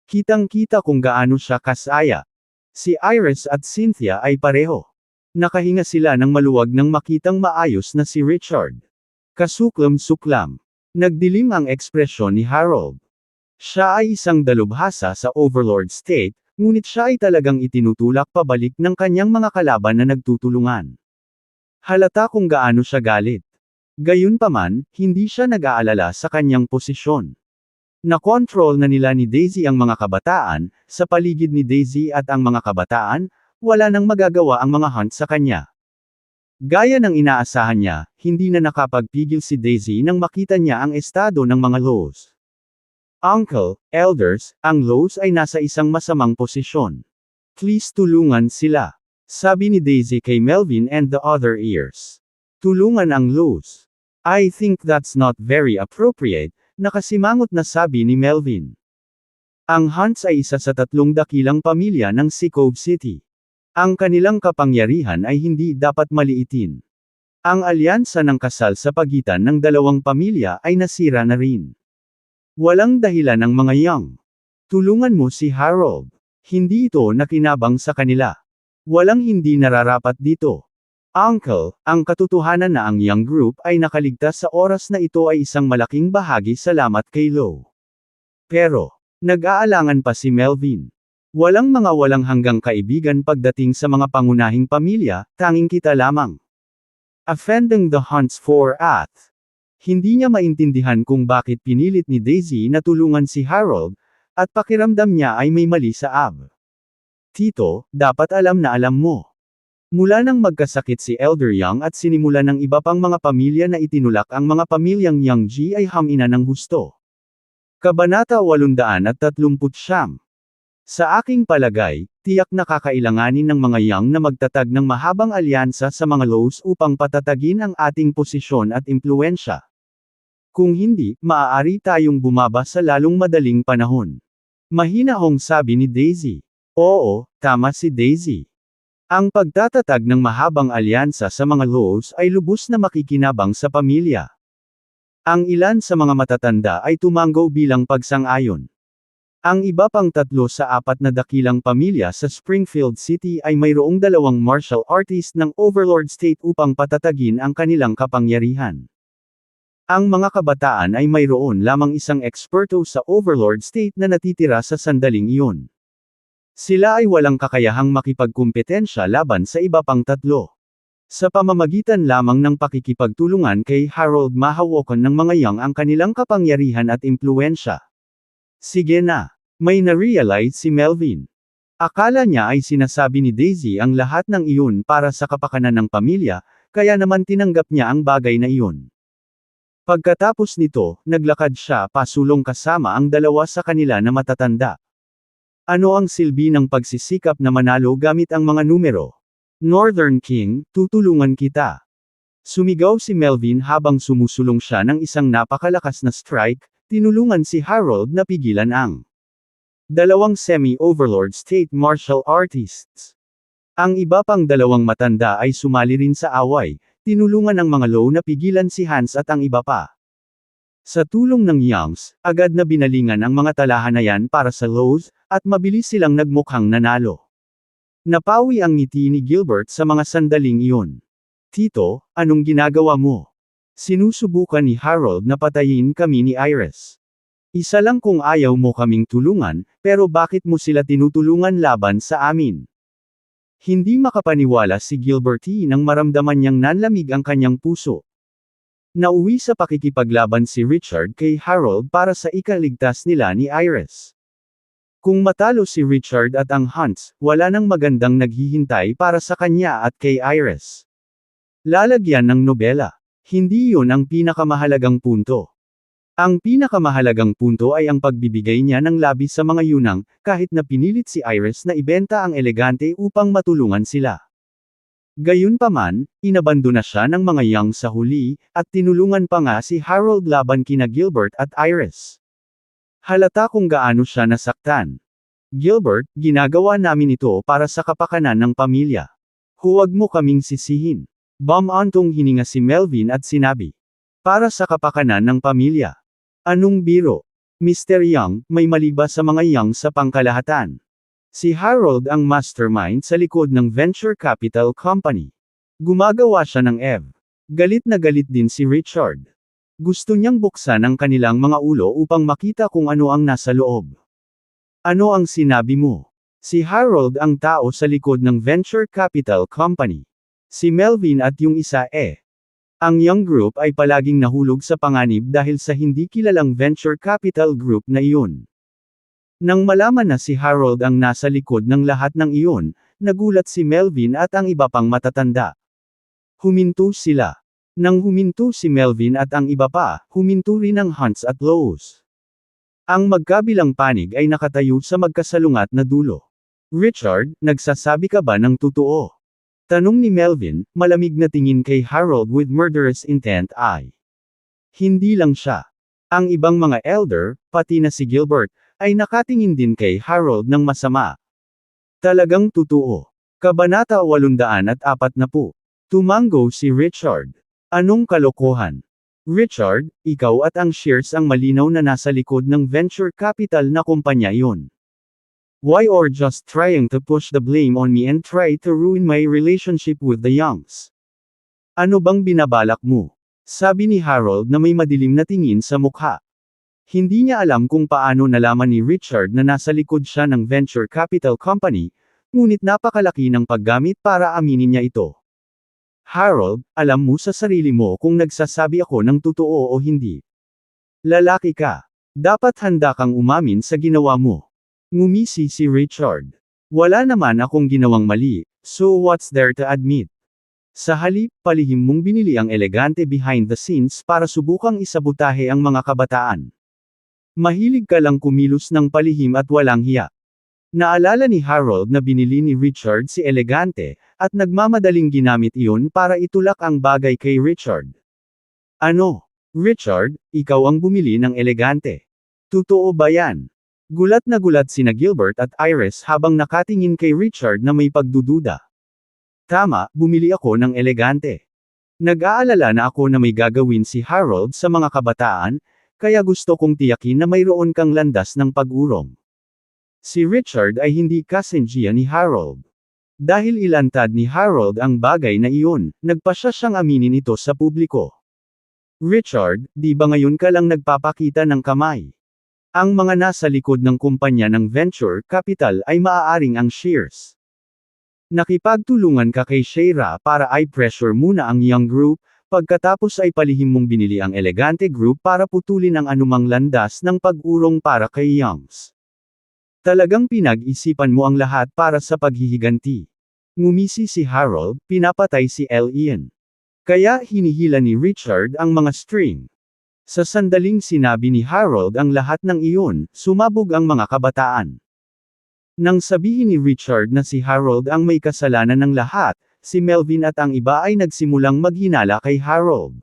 Kitang-kita kung gaano siya kasaya. Si Iris at Cynthia ay pareho. Nakahinga sila ng maluwag nang makitang maayos na si Richard. Kasuklam-suklam. Nagdilim ang ekspresyon ni Harold. Siya ay isang dalubhasa sa Overlord State, ngunit siya ay talagang itinutulak pabalik ng kanyang mga kalaban na nagtutulungan. Halata kung gaano siya galit. Gayunpaman, hindi siya nag-aalala sa kanyang posisyon. Nakontrol na nila ni Daisy ang mga kabataan, sa paligid ni Daisy at ang mga kabataan, wala nang magagawa ang mga Hunt sa kanya. Gaya ng inaasahan niya, hindi na nakapagpigil si Daisy nang makita niya ang estado ng mga Lows. Uncle, elders, ang Lows ay nasa isang masamang posisyon. Please tulungan sila. Sabi ni Daisy kay Melvin and the other ears. Tulungan ang Lows. I think that's not very appropriate, nakasimangot na sabi ni Melvin. Ang Hunts ay isa sa 3 dakilang pamilya ng Sea Cove City. Ang kanilang kapangyarihan ay hindi dapat maliitin. Ang alyansa ng kasal sa pagitan ng 2 pamilya ay nasira na rin. Walang dahilan ng mga Young. Tulungan mo si Harold. Hindi ito nakinabang sa kanila. Walang hindi nararapat dito. Uncle, ang katotohanan na ang Young Group ay nakaligtas sa oras na ito ay isang malaking bahagi salamat kay Lo. Pero, nag-aalangan pa si Melvin. Walang mga walang hanggang kaibigan pagdating sa mga pangunahing pamilya, tanging kita lamang. Offending the Hunts for Ath. Hindi niya maintindihan kung bakit pinilit ni Daisy na tulungan si Harold, at pakiramdam niya ay may mali sa Ab. Tito, dapat alam na alam mo. Mula nang magkasakit si Elder Young at sinimula ng iba pang mga pamilya na itinulak ang mga pamilyang Young G ay hamina ng husto. Kabanata 839. Sa aking palagay, tiyak na kakailanganin ng mga Young na magtatag ng mahabang alyansa sa mga Lows upang patatagin ang ating posisyon at impluwensya. Kung hindi, maaari tayong bumaba sa lalong madaling panahon. Mahinahong sabi ni Daisy. Oo, tama si Daisy. Ang pagtatatag ng mahabang alyansa sa mga Lows ay lubos na makikinabang sa pamilya. Ang ilan sa mga matatanda ay tumanggo bilang pagsang-ayon. Ang iba pang 3 sa 4 na dakilang pamilya sa Springfield City ay mayroong 2 martial artist ng Overlord State upang patatagin ang kanilang kapangyarihan. Ang mga kabataan ay mayroon lamang isang eksperto sa Overlord State na natitira sa sandaling iyon. Sila ay walang kakayahang makipagkumpetensya laban sa iba pang 3. Sa pamamagitan lamang ng pakikipagtulungan kay Harold mahawakan ng mga Young ang kanilang kapangyarihan at impluwensya. Sige na. May na-realize si Melvin. Akala niya ay sinasabi ni Daisy ang lahat ng iyon para sa kapakanan ng pamilya, kaya naman tinanggap niya ang bagay na iyon. Pagkatapos nito, naglakad siya pasulong kasama ang 2 sa kanila na matatanda. Ano ang silbi ng pagsisikap na manalo gamit ang mga numero? Northern King, tutulungan kita. Sumigaw si Melvin habang sumusulong siya ng isang napakalakas na strike, tinulungan si Harold na pigilan ang 2 semi-overlord state martial artists. Ang iba pang 2 matanda ay sumali rin sa away, tinulungan ang mga Low na pigilan si Hans at ang iba pa. Sa tulong ng Youngs, agad na binalingan ang mga talahanayan para sa Lows, at mabilis silang nagmukhang nanalo. Napawi ang ngiti ni Gilbert sa mga sandaling iyon. Tito, anong ginagawa mo? Sinusubukan ni Harold na patayin kami ni Iris. Isa lang kung ayaw mo kaming tulungan, pero bakit mo sila tinutulungan laban sa amin? Hindi makapaniwala si Gilbertie nang maramdaman niyang nanlamig ang kanyang puso. Nauwi sa pakikipaglaban si Richard kay Harold para sa ikaligtas nila ni Iris. Kung matalo si Richard at ang Hunts, wala nang magandang naghihintay para sa kanya at kay Iris. Lalagyan ng nobela. Hindi yun ang pinakamahalagang punto. Ang pinakamahalagang punto ay ang pagbibigay niya ng labi sa mga yunang, kahit na pinilit si Iris na ibenta ang elegante upang matulungan sila. Gayunpaman, inabandona siya ng mga Young sa huli, at tinulungan pa nga si Harold laban kina Gilbert at Iris. Halata kung gaano siya nasaktan. Gilbert, ginagawa namin ito para sa kapakanan ng pamilya. Huwag mo kaming sisihin. Bumantong hininga si Melvin at sinabi. Para sa kapakanan ng pamilya. Anong biro? Mr. Young, may mali ba sa mga Young sa pangkalahatan? Si Harold ang mastermind sa likod ng venture capital company. Gumagawa siya ng EV. Galit na galit din si Richard. Gusto niyang buksan ang kanilang mga ulo upang makita kung ano ang nasa loob. Ano ang sinabi mo? Si Harold ang tao sa likod ng venture capital company. Si Melvin at yung isa Ang Young Group ay palaging nahulog sa panganib dahil sa hindi kilalang venture capital group na iyon. Nang malaman na si Harold ang nasa likod ng lahat ng iyon, nagulat si Melvin at ang iba pang matatanda. Huminto sila. Nang huminto si Melvin at ang iba pa, huminto rin ang Hunts at Lowe's. Ang magkabilang panig ay nakatayo sa magkasalungat na dulo. Richard, nagsasabi ka ba ng totoo? Tanong ni Melvin, malamig na tingin kay Harold with murderous intent ay. Hindi lang siya. Ang ibang mga elder, pati na si Gilbert, ay nakatingin din kay Harold ng masama. Talagang totoo. Kabanata 840. Tumango si Richard. Anong kalokohan? Richard, ikaw at ang shares ang malinaw na nasa likod ng venture capital na kumpanya yon. Why or just trying to push the blame on me and try to ruin my relationship with the Youngs? Ano bang binabalak mo? Sabi ni Harold na may madilim na tingin sa mukha. Hindi niya alam kung paano nalaman ni Richard na nasa likod siya ng venture capital company, ngunit napakalaki ng paggamit para aminin niya ito. Harold, alam mo sa sarili mo kung nagsasabi ako ng totoo o hindi. Lalaki ka. Dapat handa kang umamin sa ginawa mo. Ngumisi si Richard. Wala naman akong ginawang mali, so what's there to admit? Sa halip, palihim mong binili ang elegante behind the scenes para subukang isabotahe ang mga kabataan. Mahilig ka lang kumilos ng palihim at walang hiya. Naalala ni Harold na binili ni Richard si elegante, at nagmamadaling ginamit iyon para itulak ang bagay kay Richard. Ano? Richard, ikaw ang bumili ng elegante. Totoo ba yan? Gulat na gulat sina Gilbert at Iris habang nakatingin kay Richard na may pagdududa. Tama, bumili ako ng elegante. Nag-aalala na ako na may gagawin si Harold sa mga kabataan, kaya gusto kong tiyakin na mayroon kang landas ng pag-urong. Si Richard ay hindi kasenjiya ni Harold. Dahil ilantad ni Harold ang bagay na iyon, nagpasya siyang aminin ito sa publiko. Richard, di ba ngayon ka lang nagpapakita ng kamay? Ang mga nasa likod ng kumpanya ng venture capital ay maaaring ang shares. Nakipagtulungan ka kay Shayra para i-pressure muna ang Young Group, pagkatapos ay palihim mong binili ang Elegante Group para putulin ang anumang landas ng pag-urong para kay Youngs. Talagang pinag-isipan mo ang lahat para sa paghihiganti. Ngumisi si Harold, pinapatay si Ian. Kaya hinihila ni Richard ang mga string. Sa sandaling sinabi ni Harold ang lahat ng iyon, sumabog ang mga kabataan. Nang sabihin ni Richard na si Harold ang may kasalanan ng lahat, si Melvin at ang iba ay nagsimulang maghinala kay Harold.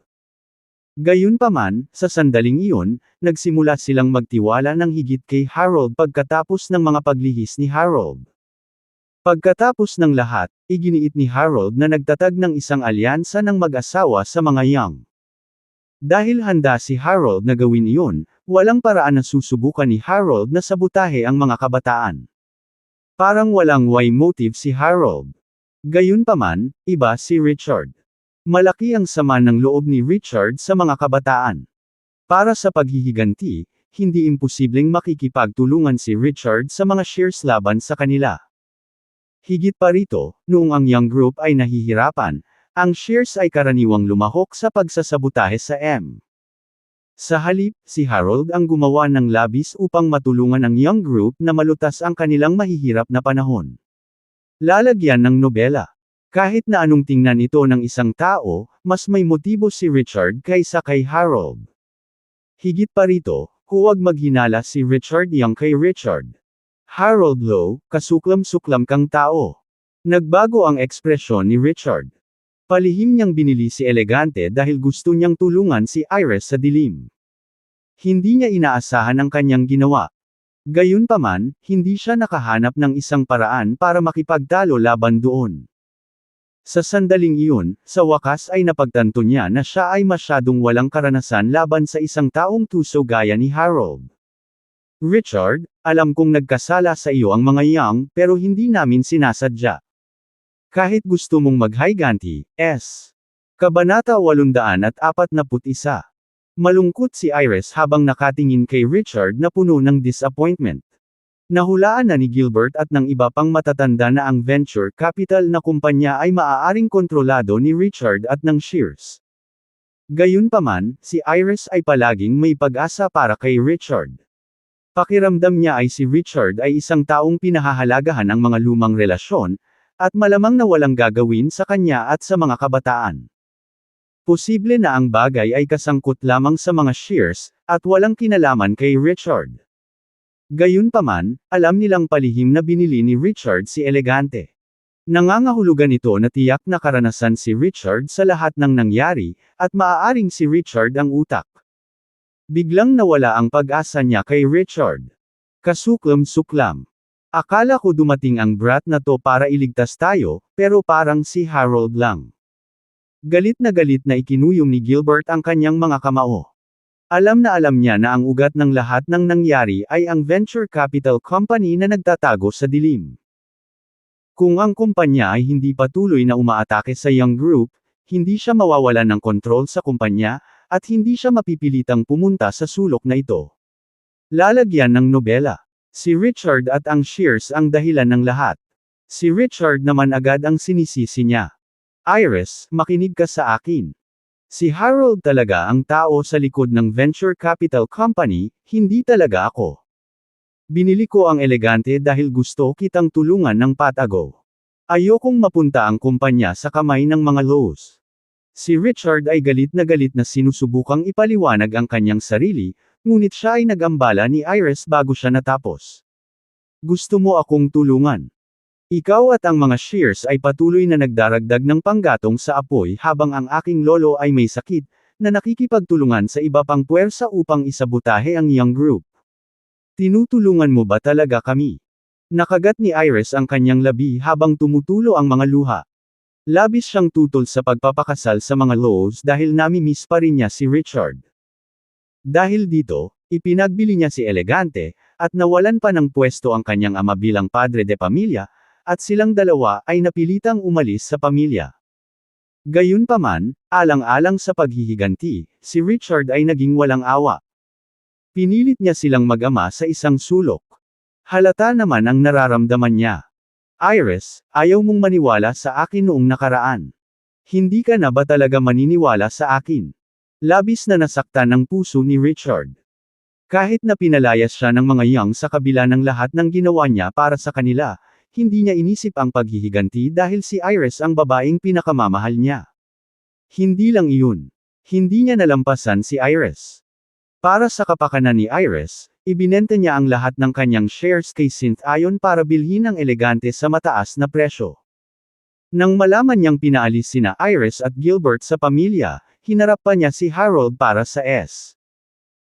Gayunpaman, sa sandaling iyon, nagsimula silang magtiwala ng higit kay Harold pagkatapos ng mga paglihis ni Harold. Pagkatapos ng lahat, iginiit ni Harold na nagtatag ng isang alyansa ng mag-asawa sa mga Young. Dahil handa si Harold na gawin iyon, walang paraan na susubukan ni Harold na sabutahe ang mga kabataan. Parang walang why motive si Harold. Gayunpaman, iba si Richard. Malaki ang sama ng loob ni Richard sa mga kabataan. Para sa paghihiganti, hindi imposibleng makikipagtulungan si Richard sa mga shares laban sa kanila. Higit pa rito, noong ang Young Group ay nahihirapan, ang shares ay karaniwang lumahok sa pagsasabotahe sa M. Sa halip, si Harold ang gumawa ng labis upang matulungan ang Young Group na malutas ang kanilang mahihirap na panahon. Lalagyan ng nobela. Kahit na anong tingnan ito ng isang tao, mas may motibo si Richard kaysa kay Harold. Higit pa rito, huwag maghinala si Richard Young kay Richard. Harold Lowe, kasuklam-suklam kang tao. Nagbago ang ekspresyon ni Richard. Palihim niyang binili si Elegante dahil gusto niyang tulungan si Iris sa dilim. Hindi niya inaasahan ang kanyang ginawa. Gayunpaman, hindi siya nakahanap ng isang paraan para makipagtalo laban doon. Sa sandaling iyon, sa wakas ay napagtanto niya na siya ay masyadong walang karanasan laban sa isang taong tuso gaya ni Harold. Richard, alam kong nagkasala sa iyo ang mga Young, pero hindi namin sinasadya. Kahit gusto mong maghiganti, S. Kabanata 841. Malungkot si Iris habang nakatingin kay Richard na puno ng disappointment. Nahulaan na ni Gilbert at ng iba pang matatanda na ang venture capital na kumpanya ay maaaring kontrolado ni Richard at ng shares. Gayunpaman, si Iris ay palaging may pag-asa para kay Richard. Pakiramdam niya ay si Richard ay isang taong pinahahalagahan ng mga lumang relasyon, at malamang na walang gagawin sa kanya at sa mga kabataan. Posible na ang bagay ay kasangkot lamang sa mga shares, at walang kinalaman kay Richard. Gayunpaman, alam nilang palihim na binili ni Richard si Elegante. Nangangahulugan ito na tiyak na karanasan si Richard sa lahat ng nangyari, at maaaring si Richard ang utak. Biglang nawala ang pag-asa niya kay Richard. Kasuklam-suklam. Akala ko dumating ang brat na to para iligtas tayo, pero parang si Harold lang. Galit na ikinuyom ni Gilbert ang kanyang mga kamao. Alam niya na ang ugat ng lahat ng nangyari ay ang venture capital company na nagtatago sa dilim. Kung ang kumpanya ay hindi patuloy na umaatake sa Young Group, hindi siya mawawalan ng kontrol sa kumpanya, at hindi siya mapipilitang pumunta sa sulok na ito. Lalagyan ng nobela. Si Richard at ang shares ang dahilan ng lahat. Si Richard naman agad ang sinisisi niya. Iris, makinig ka sa akin. Si Harold talaga ang tao sa likod ng venture capital company, hindi talaga ako. Binili ko ang Elegante dahil gusto kitang tulungan ng patago. Ayokong mapunta ang kumpanya sa kamay ng mga Lowe's. Si Richard ay galit na sinusubukang ipaliwanag ang kanyang sarili, ngunit siya ay nag-ambala ni Iris bago siya natapos. Gusto mo akong tulungan? Ikaw at ang mga shares ay patuloy na nagdaragdag ng panggatong sa apoy habang ang aking lolo ay may sakit, na nakikipagtulungan sa iba pang puwersa upang isabotahe ang Young Group. Tinutulungan mo ba talaga kami? Nakagat ni Iris ang kanyang labi habang tumutulo ang mga luha. Labis siyang tutol sa pagpapakasal sa mga Lowe's dahil nami-miss pa rin niya si Richard. Dahil dito, ipinagbili niya si Elegante, at nawalan pa ng pwesto ang kanyang ama bilang padre de pamilya, at silang dalawa ay napilitang umalis sa pamilya. Gayunpaman, alang-alang sa paghihiganti, si Richard ay naging walang awa. Pinilit niya silang mag-ama sa isang sulok. Halata naman ang nararamdaman niya. Iris, ayaw mong maniwala sa akin noong nakaraan. Hindi ka na ba talaga maniniwala sa akin? Labis na nasaktan ng puso ni Richard. Kahit na pinalayas siya ng mga Young sa kabila ng lahat ng ginawa niya para sa kanila, hindi niya inisip ang paghihiganti dahil si Iris ang babaeng pinakamamahal niya. Hindi lang iyon. Hindi niya nalampasan si Iris. Para sa kapakanan ni Iris, ibinenta niya ang lahat ng kanyang shares kay Synth Ayon para bilhin ang Elegante sa mataas na presyo. Nang malaman niyang pinaalis sina Iris at Gilbert sa pamilya, hinarap pa niya si Harold para sa S.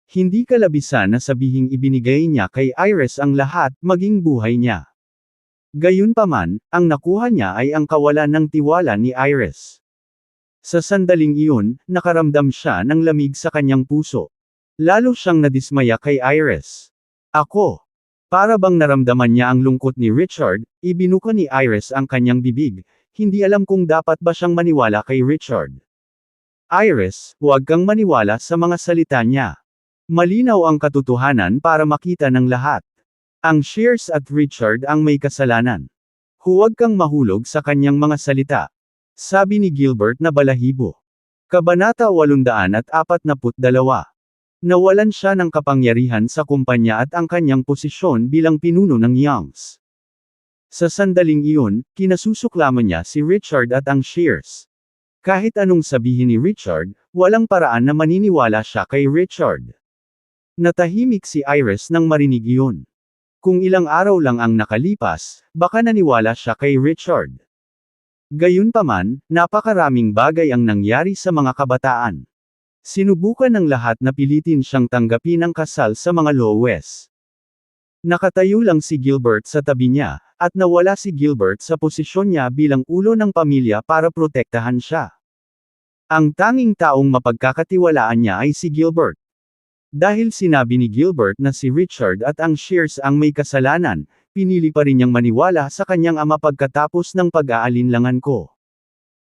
Hindi kalabisan na sabihing ibinigay niya kay Iris ang lahat, maging buhay niya. Gayunpaman, ang nakuha niya ay ang kawalan ng tiwala ni Iris. Sa sandaling iyon, nakaramdam siya ng lamig sa kanyang puso. Lalo siyang nadismaya kay Iris. Ako. Para bang naramdaman niya ang lungkot ni Richard, ibinuka ni Iris ang kanyang bibig, hindi alam kung dapat ba siyang maniwala kay Richard. Iris, huwag kang maniwala sa mga salita niya. Malinaw ang katotohanan para makita ng lahat. Ang Shears at Richard ang may kasalanan. Huwag kang mahulog sa kanyang mga salita. Sabi ni Gilbert na balahibo. Kabanata 842. Nawalan siya ng kapangyarihan sa kumpanya at ang kanyang posisyon bilang pinuno ng Youngs. Sa sandaling iyon, kinasusuklaman niya si Richard at ang Shears. Kahit anong sabihin ni Richard, walang paraan na maniniwala siya kay Richard. Natahimik si Iris nang marinig iyon. Kung ilang araw lang ang nakalipas, baka naniwala siya kay Richard. Gayunpaman, napakaraming bagay ang nangyari sa mga kabataan. Sinubukan ng lahat na pilitin siyang tanggapin ang kasal sa mga Lowes. Nakatayo lang si Gilbert sa tabi niya, at nawala si Gilbert sa posisyon niya bilang ulo ng pamilya para protektahan siya. Ang tanging taong mapagkakatiwalaan niya ay si Gilbert. Dahil sinabi ni Gilbert na si Richard at ang Shears ang may kasalanan, pinili pa rin niyang maniwala sa kanyang ama pagkatapos ng pag-aalinlangan ko.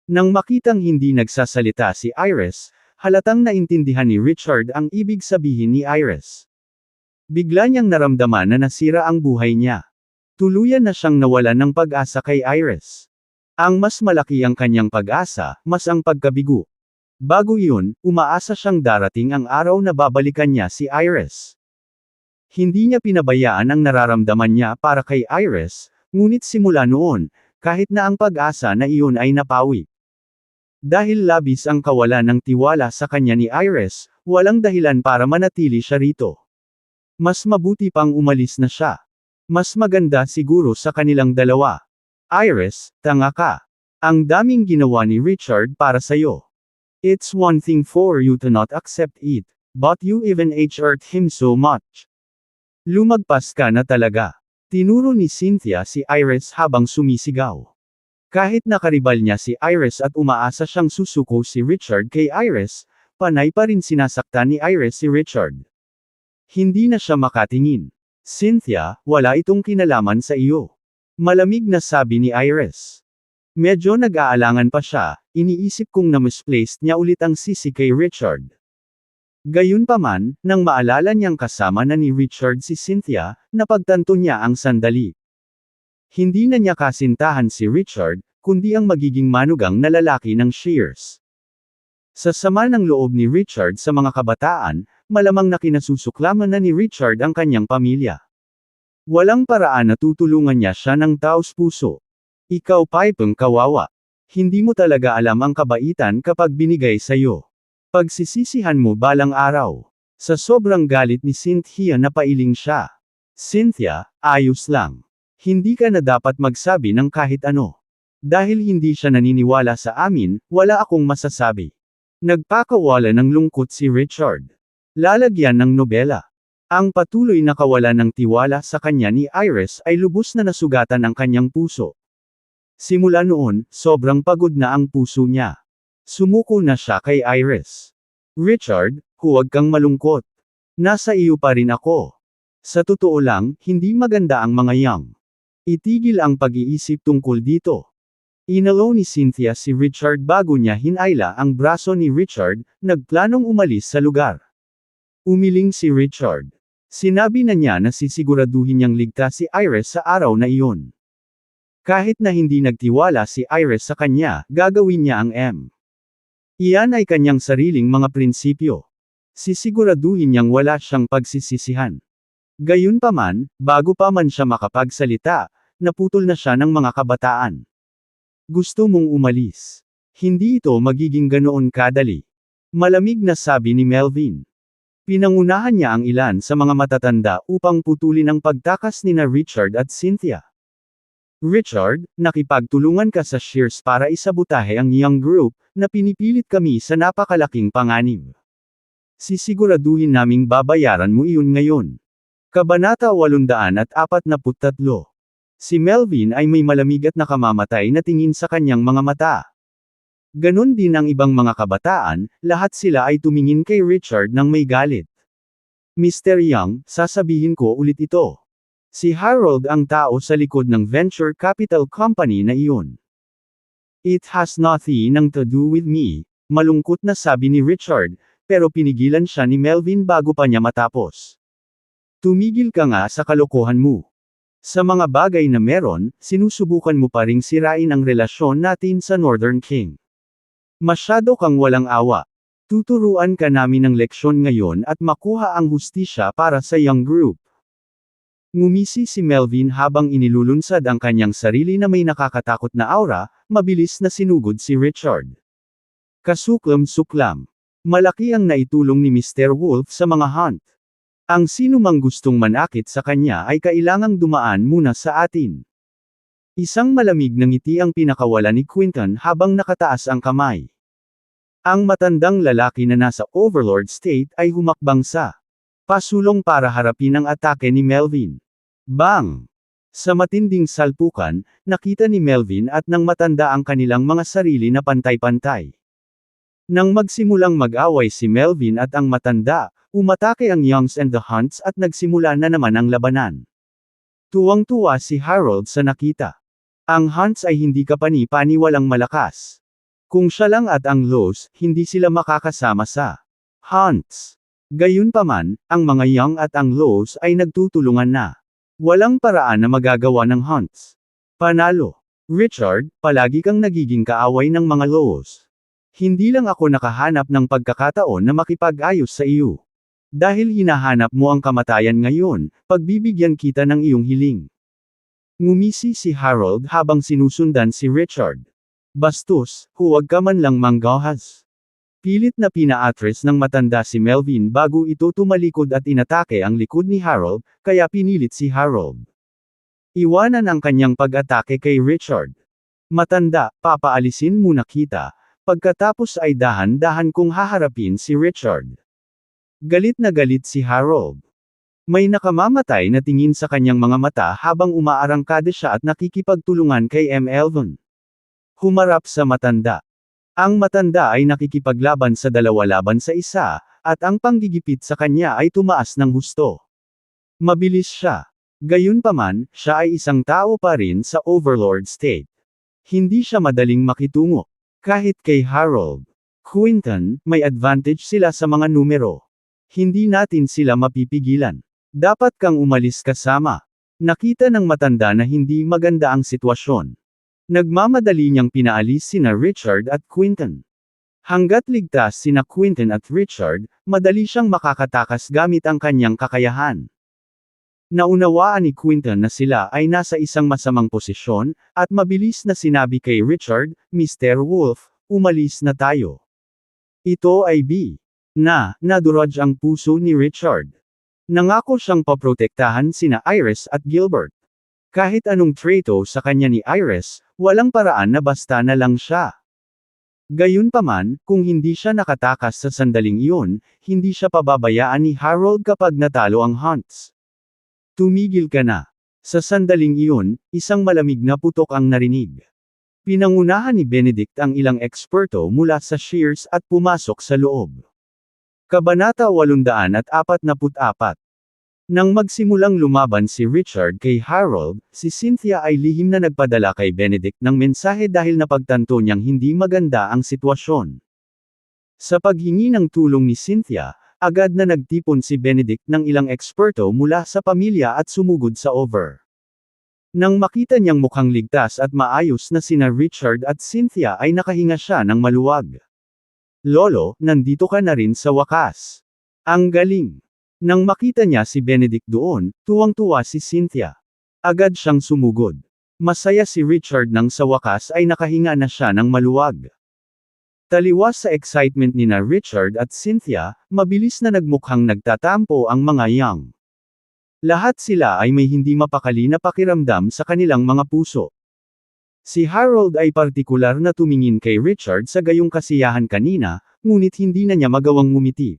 Nang makitang hindi nagsasalita si Iris, halatang naintindihan ni Richard ang ibig sabihin ni Iris. Bigla niyang naramdaman na nasira ang buhay niya. Tuluyan na siyang nawalan ng pag-asa kay Iris. Ang mas malaki ang kanyang pag-asa, mas ang pagkabigo. Bago iyon, umaasa siyang darating ang araw na babalikan niya si Iris. Hindi niya pinabayaan ang nararamdaman niya para kay Iris, ngunit simula noon, kahit na ang pag-asa na iyon ay napawi. Dahil labis ang kawalan ng tiwala sa kanya ni Iris, walang dahilan para manatili siya rito. Mas mabuti pang umalis na siya. Mas maganda siguro sa kanilang dalawa. Iris, tanga ka. Ang daming ginawa ni Richard para sa'yo. It's one thing for you to not accept it, but you even hurt him so much. Lumagpas ka na talaga. Tinuro ni Cynthia si Iris habang sumisigaw. Kahit nakaribal niya si Iris at umaasa siyang susuko si Richard kay Iris, panay pa rin sinasaktan ni Iris si Richard. Hindi na siya makatingin. Cynthia, wala itong kinalaman sa iyo. Malamig na sabi ni Iris. Medyo nag-aalangan pa siya, iniisip kong na-misplaced niya ulit ang sisi kay Richard. Gayunpaman, nang maalala niyang kasama na ni Richard si Cynthia, napagtanto niya ang sandali. Hindi na niya kasintahan si Richard, kundi ang magiging manugang na lalaki ng Shears. Sa sama ng loob ni Richard sa mga kabataan, malamang na kinasusuklaman na ni Richard ang kanyang pamilya. Walang paraan na tutulungan niya siya ng taos-puso. Ikaw paypang kawawa. Hindi mo talaga alam ang kabaitan kapag binigay sa'yo. Pagsisisihan mo balang araw. Sa sobrang galit ni Cynthia napailing siya. Cynthia, ayos lang. Hindi ka na dapat magsabi ng kahit ano. Dahil hindi siya naniniwala sa amin, wala akong masasabi. Nagpakawala ng lungkot si Richard. Lalagyan ng nobela. Ang patuloy na kawalan ng tiwala sa kanya ni Iris ay lubos na nasugatan ang kanyang puso. Simula noon, sobrang pagod na ang puso niya. Sumuko na siya kay Iris. Richard, huwag kang malungkot. Nasa iyo pa rin ako. Sa totoo lang, hindi maganda ang mga Young. Itigil ang pag-iisip tungkol dito. Inalaw ni Cynthia si Richard bago niya hinayla ang braso ni Richard, nagplanong umalis sa lugar. Umiling si Richard. Sinabi na niya na sisiguraduhin niyang ligtas si Iris sa araw na iyon. Kahit na hindi nagtiwala si Iris sa kanya, gagawin niya ang Iyan ay kanyang sariling mga prinsipyo. Sisiguraduhin niyang wala siyang pagsisisihan. Gayunpaman, bago pa man siya makapagsalita, naputol na siya ng mga kabataan. Gusto mong umalis. Hindi ito magiging ganoon kadali. Malamig na sabi ni Melvin. Pinangunahan niya ang ilan sa mga matatanda upang putulin ang pagtakas nina Richard at Cynthia. Richard, nakipagtulungan ka sa Shears para isabotahe ang Young Group, na pinipilit kami sa napakalaking panganib. Sisiguraduhin naming babayaran mo iyon ngayon. Kabanata 843. Si Melvin ay may malamig at nakamamatay na tingin sa kanyang mga mata. Ganon din ang ibang mga kabataan, lahat sila ay tumingin kay Richard ng may galit. Mr. Young, sasabihin ko ulit ito. Si Harold ang tao sa likod ng venture capital company na iyon. It has nothing to do with me, malungkot na sabi ni Richard, pero pinigilan siya ni Melvin bago pa niya matapos. Tumigil ka nga sa kalokohan mo. Sa mga bagay na meron, sinusubukan mo pa ring sirain ang relasyon natin sa Northern King. Masyado kang walang awa. Tuturuan ka namin ng leksyon ngayon at makuha ang hustisya para sa young group. Ngumisi si Melvin habang inilulunsad ang kanyang sarili na may nakakatakot na aura, mabilis na sinugod si Richard. Kasuklam-suklam. Malaki ang naitulong ni Mr. Wolf sa mga hunt. Ang sinumang gustong manakit sa kanya ay kailangang dumaan muna sa atin. Isang malamig na ngiti ang pinakawala ni Quinton habang nakataas ang kamay. Ang matandang lalaki na nasa Overlord State ay humakbang sa pasulong para harapin ang atake ni Melvin. Bang! Sa matinding salpukan, nakita ni Melvin at ng matanda ang kanilang mga sarili na pantay-pantay. Nang magsimulang mag-away si Melvin at ang matanda, umatake ang Youngs and the Hunts at nagsimula na naman ang labanan. Tuwang-tuwa si Harold sa nakita. Ang Hunts ay hindi kapani-pani walang malakas. Kung siya lang at ang Lows, hindi sila makakasama sa Hunts. Gayunpaman, ang mga Young at ang Lows ay nagtutulungan na. Walang paraan na magagawa ng Hunts. Panalo. Richard, palagi kang nagiging kaaway ng mga Lows. Hindi lang ako nakahanap ng pagkakataon na makipag-ayos sa iyo. Dahil hinahanap mo ang kamatayan ngayon, pagbibigyan kita ng iyong hiling. Ngumisi si Harold habang sinusundan si Richard. Bastos, huwag ka man lang manggahas. Pilit na pina-address ng matanda si Melvin bago ito tumalikod at inatake ang likod ni Harold, kaya pinilit si Harold iwanan ang kanyang pag-atake kay Richard. Matanda, papaalisin muna kita, pagkatapos ay dahan-dahan kong haharapin si Richard. Galit na galit si Harold. May nakamamatay na tingin sa kanyang mga mata habang umaarangkada siya at nakikipagtulungan kay M. Elvin. Humarap sa matanda. Ang matanda ay nakikipaglaban sa dalawa laban sa isa, at ang panggigipit sa kanya ay tumaas ng husto. Mabilis siya. Gayunpaman, siya ay isang tao pa rin sa Overlord State. Hindi siya madaling makitungo. Kahit kay Harold Quinton, may advantage sila sa mga numero. Hindi natin sila mapipigilan. Dapat kang umalis kasama. Nakita ng matanda na hindi maganda ang sitwasyon. Nagmamadali niyang pinaalis sina Richard at Quinton. Hanggat ligtas sina Quinton at Richard, madali siyang makakatakas gamit ang kanyang kakayahan. Naunawaan ni Quinton na sila ay nasa isang masamang posisyon, at mabilis na sinabi kay Richard, Mr. Wolf, umalis na tayo. Ito ay B. Nadurog ang puso ni Richard. Nangako siyang paprotektahan sina Iris at Gilbert. Kahit anong treto sa kanya ni Iris, walang paraan na basta na lang siya. Gayunpaman, kung hindi siya nakatakas sa sandaling iyon, hindi siya pababayaan ni Harold kapag natalo ang Hunts. Tumigil ka na. Sa sandaling iyon, isang malamig na putok ang narinig. Pinangunahan ni Benedict ang ilang eksperto mula sa Shears at pumasok sa loob. Kabanata 844. Nang magsimulang lumaban si Richard kay Harold, si Cynthia ay lihim na nagpadala kay Benedict ng mensahe dahil napagtanto niyang hindi maganda ang sitwasyon. Sa paghingi ng tulong ni Cynthia, agad na nagtipon si Benedict ng ilang eksperto mula sa pamilya at sumugod sa Over. Nang makita niyang mukhang ligtas at maayos na sina Richard at Cynthia ay nakahinga siya ng maluwag. Lolo, nandito ka na rin sa wakas. Ang galing. Nang makita niya si Benedict doon, tuwang-tuwa si Cynthia. Agad siyang sumugod. Masaya si Richard nang sa wakas ay nakahinga na siya ng maluwag. Taliwas sa excitement nina Richard at Cynthia, mabilis na nagmukhang nagtatampo ang mga Young. Lahat sila ay may hindi mapakali na pakiramdam sa kanilang mga puso. Si Harold ay partikular na tumingin kay Richard sa gayong kasiyahan kanina, ngunit hindi na niya magawang ngumiti.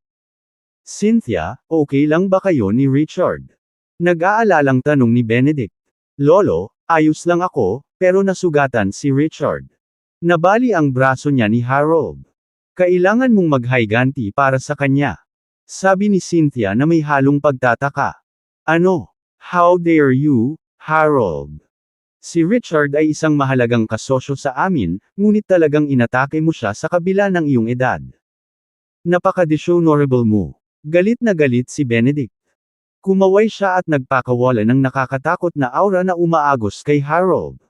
Cynthia, okay lang ba kayo ni Richard? Nag-aalalang tanong ni Benedict. Lolo, ayos lang ako, pero nasugatan si Richard. Nabali ang braso niya ni Harold. Kailangan mong maghayganti para sa kanya. Sabi ni Cynthia na may halong pagtataka. Ano? How dare you, Harold? Si Richard ay isang mahalagang kasosyo sa amin, ngunit talagang inatake mo siya sa kabila ng iyong edad. Napaka-dishonorable mo. Galit na galit si Benedict. Kumaway siya at nagpakawala ng nakakatakot na aura na umaagos kay Harold.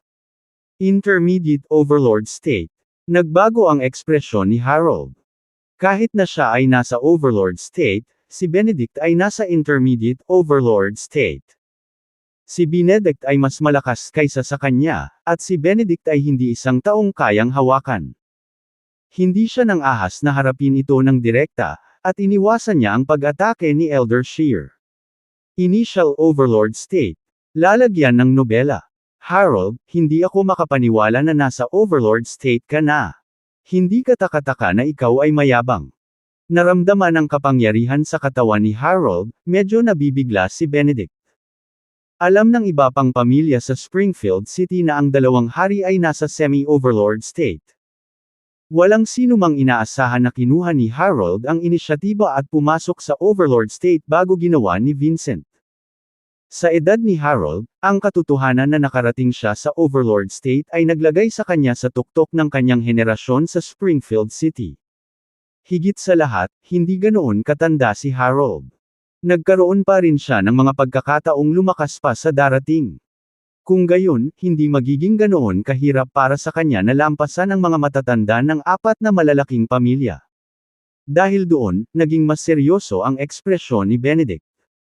Intermediate Overlord State. Nagbago ang ekspresyon ni Harold. Kahit na siya ay nasa Overlord State, si Benedict ay nasa Intermediate Overlord State. Si Benedict ay mas malakas kaysa sa kanya, at si Benedict ay hindi isang taong kayang hawakan. Hindi siya nang ahas na harapin ito ng direkta, at iniwasan niya ang pag-atake ni Elder Shear. Initial Overlord State. Lalagyan ng nobela. Harold, hindi ako makapaniwala na nasa Overlord State ka na. Hindi katakataka na ikaw ay mayabang. Naramdaman ang kapangyarihan sa katawan ni Harold, medyo nabibigla si Benedict. Alam ng iba pang pamilya sa Springfield City na ang dalawang hari ay nasa semi-overlord state. Walang sino mang inaasahan na kinuha ni Harold ang inisyatiba at pumasok sa overlord state bago ginawa ni Vincent. Sa edad ni Harold, ang katotohanan na nakarating siya sa overlord state ay naglagay sa kanya sa tuktok ng kanyang henerasyon sa Springfield City. Higit sa lahat, hindi ganoon katanda si Harold. Nagkaroon pa rin siya ng mga pagkakataong lumakas pa sa darating. Kung gayon, hindi magiging ganoon kahirap para sa kanya na lampasan ang mga matatanda ng apat na malalaking pamilya. Dahil doon, naging mas seryoso ang ekspresyon ni Benedict.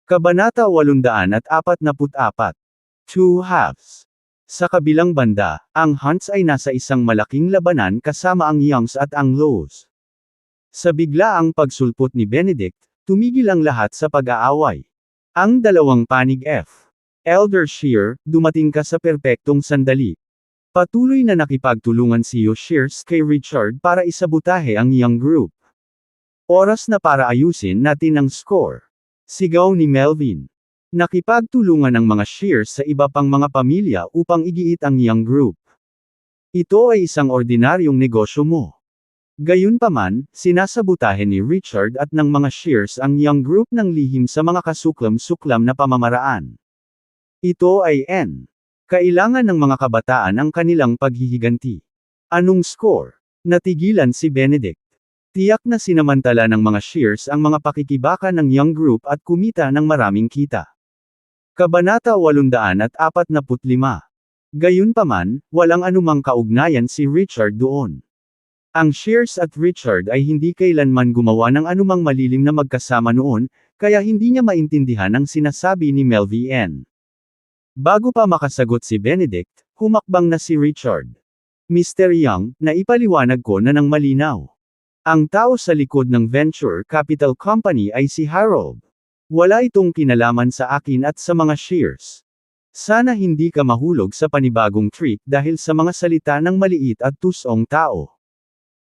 Kabanata 844. Two Halves. Sa kabilang banda, ang Hunts ay nasa isang malaking labanan kasama ang Youngs at ang Lows. Sa biglaang pagsulpot ni Benedict, tumigil ang lahat sa pag-aaway. Ang dalawang panig F. Elder Shear, dumating ka sa perpektong sandali. Patuloy na nakipagtulungan si Shears kay Richard para isabutahe ang young group. Oras na para ayusin natin ang score. Sigaw ni Melvin. Nakipagtulungan ang mga Shears sa iba pang mga pamilya upang igiit ang young group. Ito ay isang ordinaryong negosyo mo. Gayunpaman, sinasabutahe ni Richard at ng mga Shears ang young group ng lihim sa mga kasuklam-suklam na pamamaraan. Ito ay N. Kailangan ng mga kabataan ang kanilang paghihiganti. Anong score? Natigilan si Benedict. Tiyak na sinamantala ng mga Shears ang mga pakikibaka ng young group at kumita ng maraming kita. Kabanata 845. Gayunpaman, walang anumang kaugnayan si Richard doon. Ang Shears at Richard ay hindi kailanman gumawa ng anumang malilim na magkasama noon, kaya hindi niya maintindihan ang sinasabi ni Melvin. Bago pa makasagot si Benedict, humakbang na si Richard. Mr. Young, naipaliwanag ko na ng malinaw. Ang tao sa likod ng Venture Capital Company ay si Harold. Wala itong kinalaman sa akin at sa mga Shears. Sana hindi ka mahulog sa panibagong trick dahil sa mga salita ng maliit at tusong tao.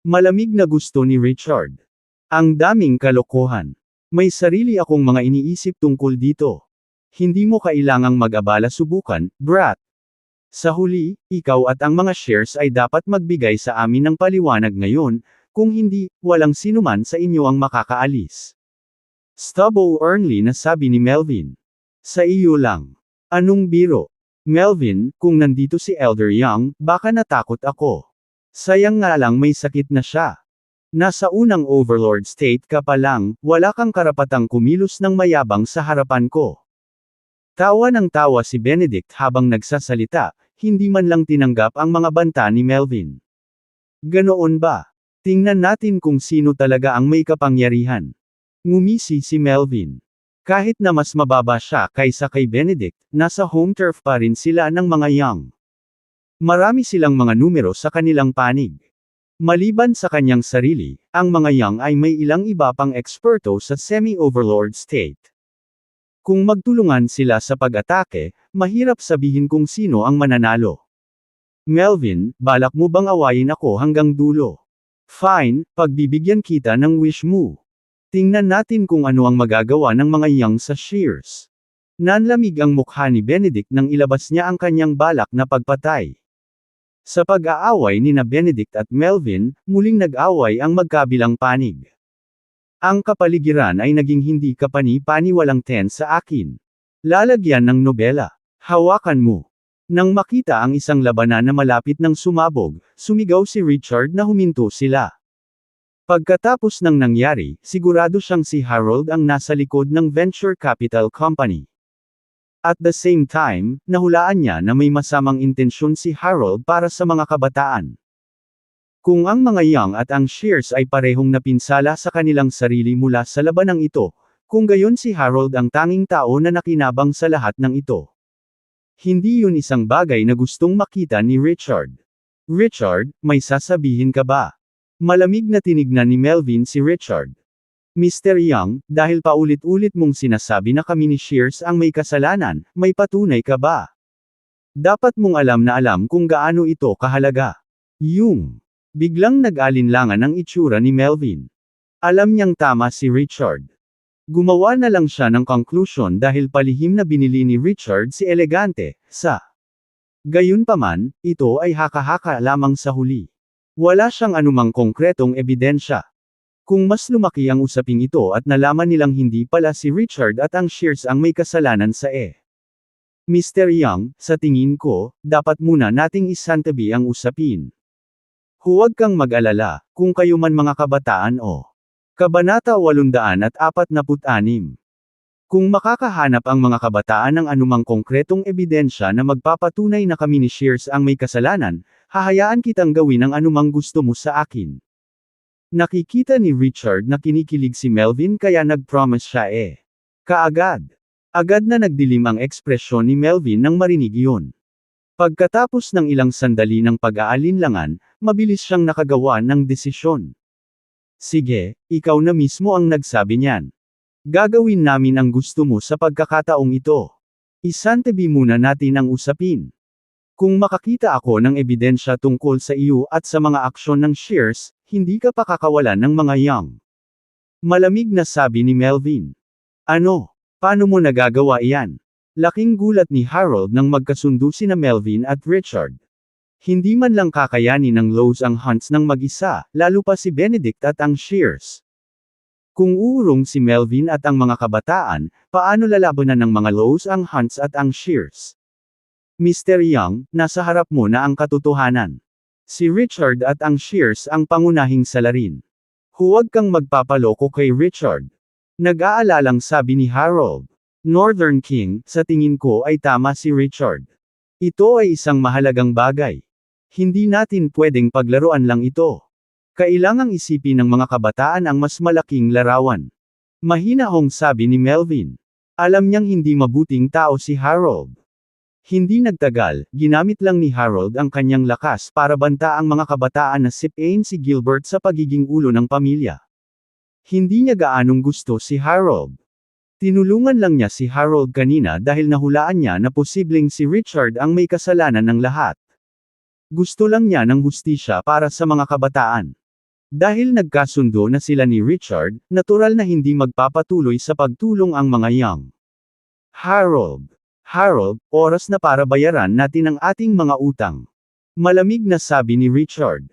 Malamig na gusto ni Richard. Ang daming kalokohan. May sarili akong mga iniisip tungkol dito. Hindi mo kailangang mag-abala, subukan, brat. Sa huli, ikaw at ang mga Shears ay dapat magbigay sa amin ng paliwanag ngayon, kung hindi, walang sinuman sa inyo ang makakaalis. Stubbo earnly na sabi ni Melvin. Sa iyo lang. Anong biro? Melvin, kung nandito si Elder Young, baka natakot ako. Sayang nga lang may sakit na siya. Nasa unang overlord state ka pa lang, wala kang karapatang kumilos ng mayabang sa harapan ko. Tawa ng tawa si Benedict habang nagsasalita, hindi man lang tinanggap ang mga banta ni Melvin. Ganoon ba? Tingnan natin kung sino talaga ang may kapangyarihan. Ngumisi si Melvin. Kahit na mas mababa siya kaysa kay Benedict, nasa home turf pa rin sila ng mga Young. Marami silang mga numero sa kanilang panig. Maliban sa kanyang sarili, ang mga Young ay may ilang iba pang eksperto sa semi-overlord state. Kung magtulungan sila sa pag-atake, mahirap sabihin kung sino ang mananalo. Melvin, balak mo bang awayin ako hanggang dulo? Fine, pagbibigyan kita ng wish mo. Tingnan natin kung ano ang magagawa ng mga Young sa Shears. Nanlamig ang mukha ni Benedict nang ilabas niya ang kanyang balak na pagpatay. Sa pag-aaway ni na Benedict at Melvin, muling nag-away ang magkabilang panig. Ang kapaligiran ay naging hindi kapani-paniwalang 10 sa akin. Lalagyan ng nobela. Hawakan mo. Nang makita ang isang labanan na malapit ng sumabog, sumigaw si Richard na huminto sila. Pagkatapos ng nangyari, sigurado siyang si Harold ang nasa likod ng venture capital company. At the same time, nahulaan niya na may masamang intensyon si Harold para sa mga kabataan. Kung ang mga Young at ang Shears ay parehong napinsala sa kanilang sarili mula sa labanang ito, kung gayon si Harold ang tanging tao na nakinabang sa lahat ng ito. Hindi yun isang bagay na gustong makita ni Richard. Richard, may sasabihin ka ba? Malamig na tinignan ni Melvin si Richard. Mr. Young, dahil paulit-ulit mong sinasabi na kami ni Shears ang may kasalanan, may patunay ka ba? Dapat mong alam na alam kung gaano ito kahalaga. Yung. Biglang nag-alinlangan ang itsura ni Melvin. Alam niyang tama si Richard. Gumawa na lang siya ng conclusion dahil palihim na binili ni Richard si Elegante, sa. Gayunpaman, ito ay haka-haka lamang sa huli. Wala siyang anumang konkretong ebidensya. Kung mas lumaki ang usaping ito at nalaman nilang hindi pala si Richard at ang Shears ang may kasalanan sa Mr. Young, sa tingin ko, dapat muna nating isantabi ang usapin. Huwag kang mag-alala, kung kayo man mga kabataan o. Kabanata 846. Kung makakahanap ang mga kabataan ng anumang konkretong ebidensya na magpapatunay na kami ni Shears ang may kasalanan, hahayaan kitang gawin ang anumang gusto mo sa akin. Nakikita ni Richard na kinikilig si Melvin kaya nag-promise siya Kaagad. Agad na nagdilim ang ekspresyon ni Melvin nang marinig iyon. Pagkatapos ng ilang sandali ng pag-aalinlangan, mabilis siyang nakagawa ng desisyon. Sige, ikaw na mismo ang nagsabi niyan. Gagawin namin ang gusto mo sa pagkakataong ito. Isantabi muna natin ang usapin. Kung makakita ako ng ebidensya tungkol sa iyo at sa mga aksyon ng Shears, hindi ka pakakawalan ng mga Young. Malamig na sabi ni Melvin. Ano? Paano mo nagagawa iyan? Laking gulat ni Harold nang magkasundo sina Melvin at Richard. Hindi man lang kakayanin ng Lowe's ang hunts ng mag-isa, lalo pa si Benedict at ang Shears. Kung uurong si Melvin at ang mga kabataan, paano lalabanan ng mga Lowe's ang hunts at ang Shears? Mr. Young, nasa harap mo na ang katotohanan. Si Richard at ang Shears ang pangunahing salarin. Huwag kang magpapaloko kay Richard. Nag-aalalang sabi ni Harold. Northern King, sa tingin ko ay tama si Richard. Ito ay isang mahalagang bagay. Hindi natin pwedeng paglaruan lang ito. Kailangang isipin ng mga kabataan ang mas malaking larawan. Mahinahong sabi ni Melvin. Alam niyang hindi mabuting tao si Harold. Hindi nagtagal, ginamit lang ni Harold ang kanyang lakas para banta ang mga kabataan na sipain si Gilbert sa pagiging ulo ng pamilya. Hindi niya gaanong gusto si Harold. Tinulungan lang niya si Harold kanina dahil nahulaan niya na posibleng si Richard ang may kasalanan ng lahat. Gusto lang niya ng hustisya para sa mga kabataan. Dahil nagkasundo na sila ni Richard, natural na hindi magpapatuloy sa pagtulong ang mga Young. Harold, oras na para bayaran natin ang ating mga utang. Malamig na sabi ni Richard.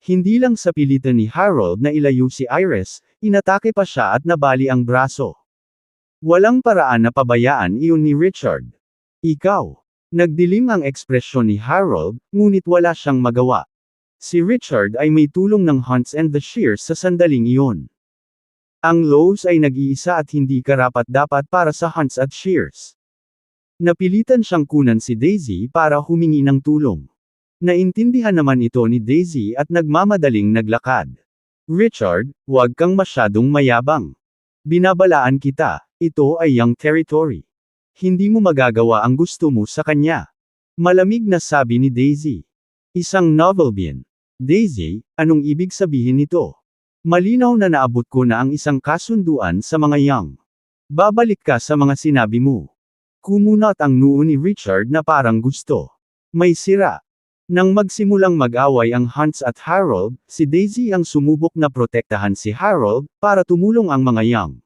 Hindi lang sa pilitan ni Harold na ilayo si Iris, inatake pa siya at nabali ang braso. Walang paraan na pabayaan iyon ni Richard. Ikaw. Nagdilim ang ekspresyon ni Harold, ngunit wala siyang magawa. Si Richard ay may tulong ng Hunts and the Shears sa sandaling iyon. Ang Lowe's ay nag-iisa at hindi karapat-dapat para sa Hunts at Shears. Napilitan siyang kunan si Daisy para humingi ng tulong. Naintindihan naman ito ni Daisy at nagmamadaling naglakad. Richard, huwag kang masyadong mayabang. Binabalaan kita, ito ay Young territory. Hindi mo magagawa ang gusto mo sa kanya. Malamig na sabi ni Daisy. Isang novel bin. Daisy, anong ibig sabihin nito? Malinaw na naabot ko na ang isang kasunduan sa mga Young. Babalik ka sa mga sinabi mo. Kumunat ang noo ni Richard na parang gusto. May sira. Nang magsimulang mag-away ang Hunts at Harold, si Daisy ang sumubok na protektahan si Harold, para tumulong ang mga Young.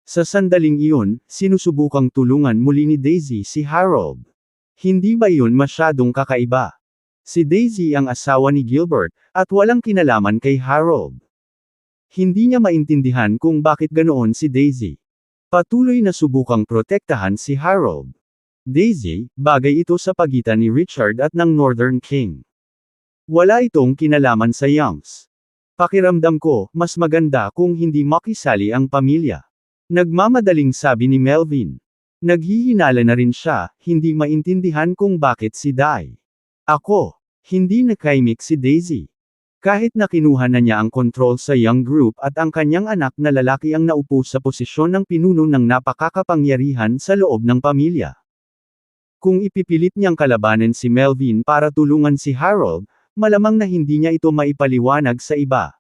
Sa sandaling iyon, sinusubukang tulungan muli ni Daisy si Harold. Hindi ba iyon masyadong kakaiba? Si Daisy ang asawa ni Gilbert, at walang kinalaman kay Harold. Hindi niya maintindihan kung bakit ganoon si Daisy. Patuloy na subukang protektahan si Harold. Daisy, bagay ito sa pagitan ni Richard at ng Northern King. Wala itong kinalaman sa Youngs. Pakiramdam ko, mas maganda kung hindi makisali ang pamilya. Nagmamadaling sabi ni Melvin. Naghihinala na rin siya, hindi maintindihan kung bakit si Dai. Ako, hindi nakaimik si Daisy. Kahit na kinuha na niya ang kontrol sa Young Group at ang kanyang anak na lalaki ang naupo sa posisyon ng pinuno ng napakakapangyarihan sa loob ng pamilya. Kung ipipilit niyang kalabanin si Melvin para tulungan si Harold, malamang na hindi niya ito maipaliwanag sa iba.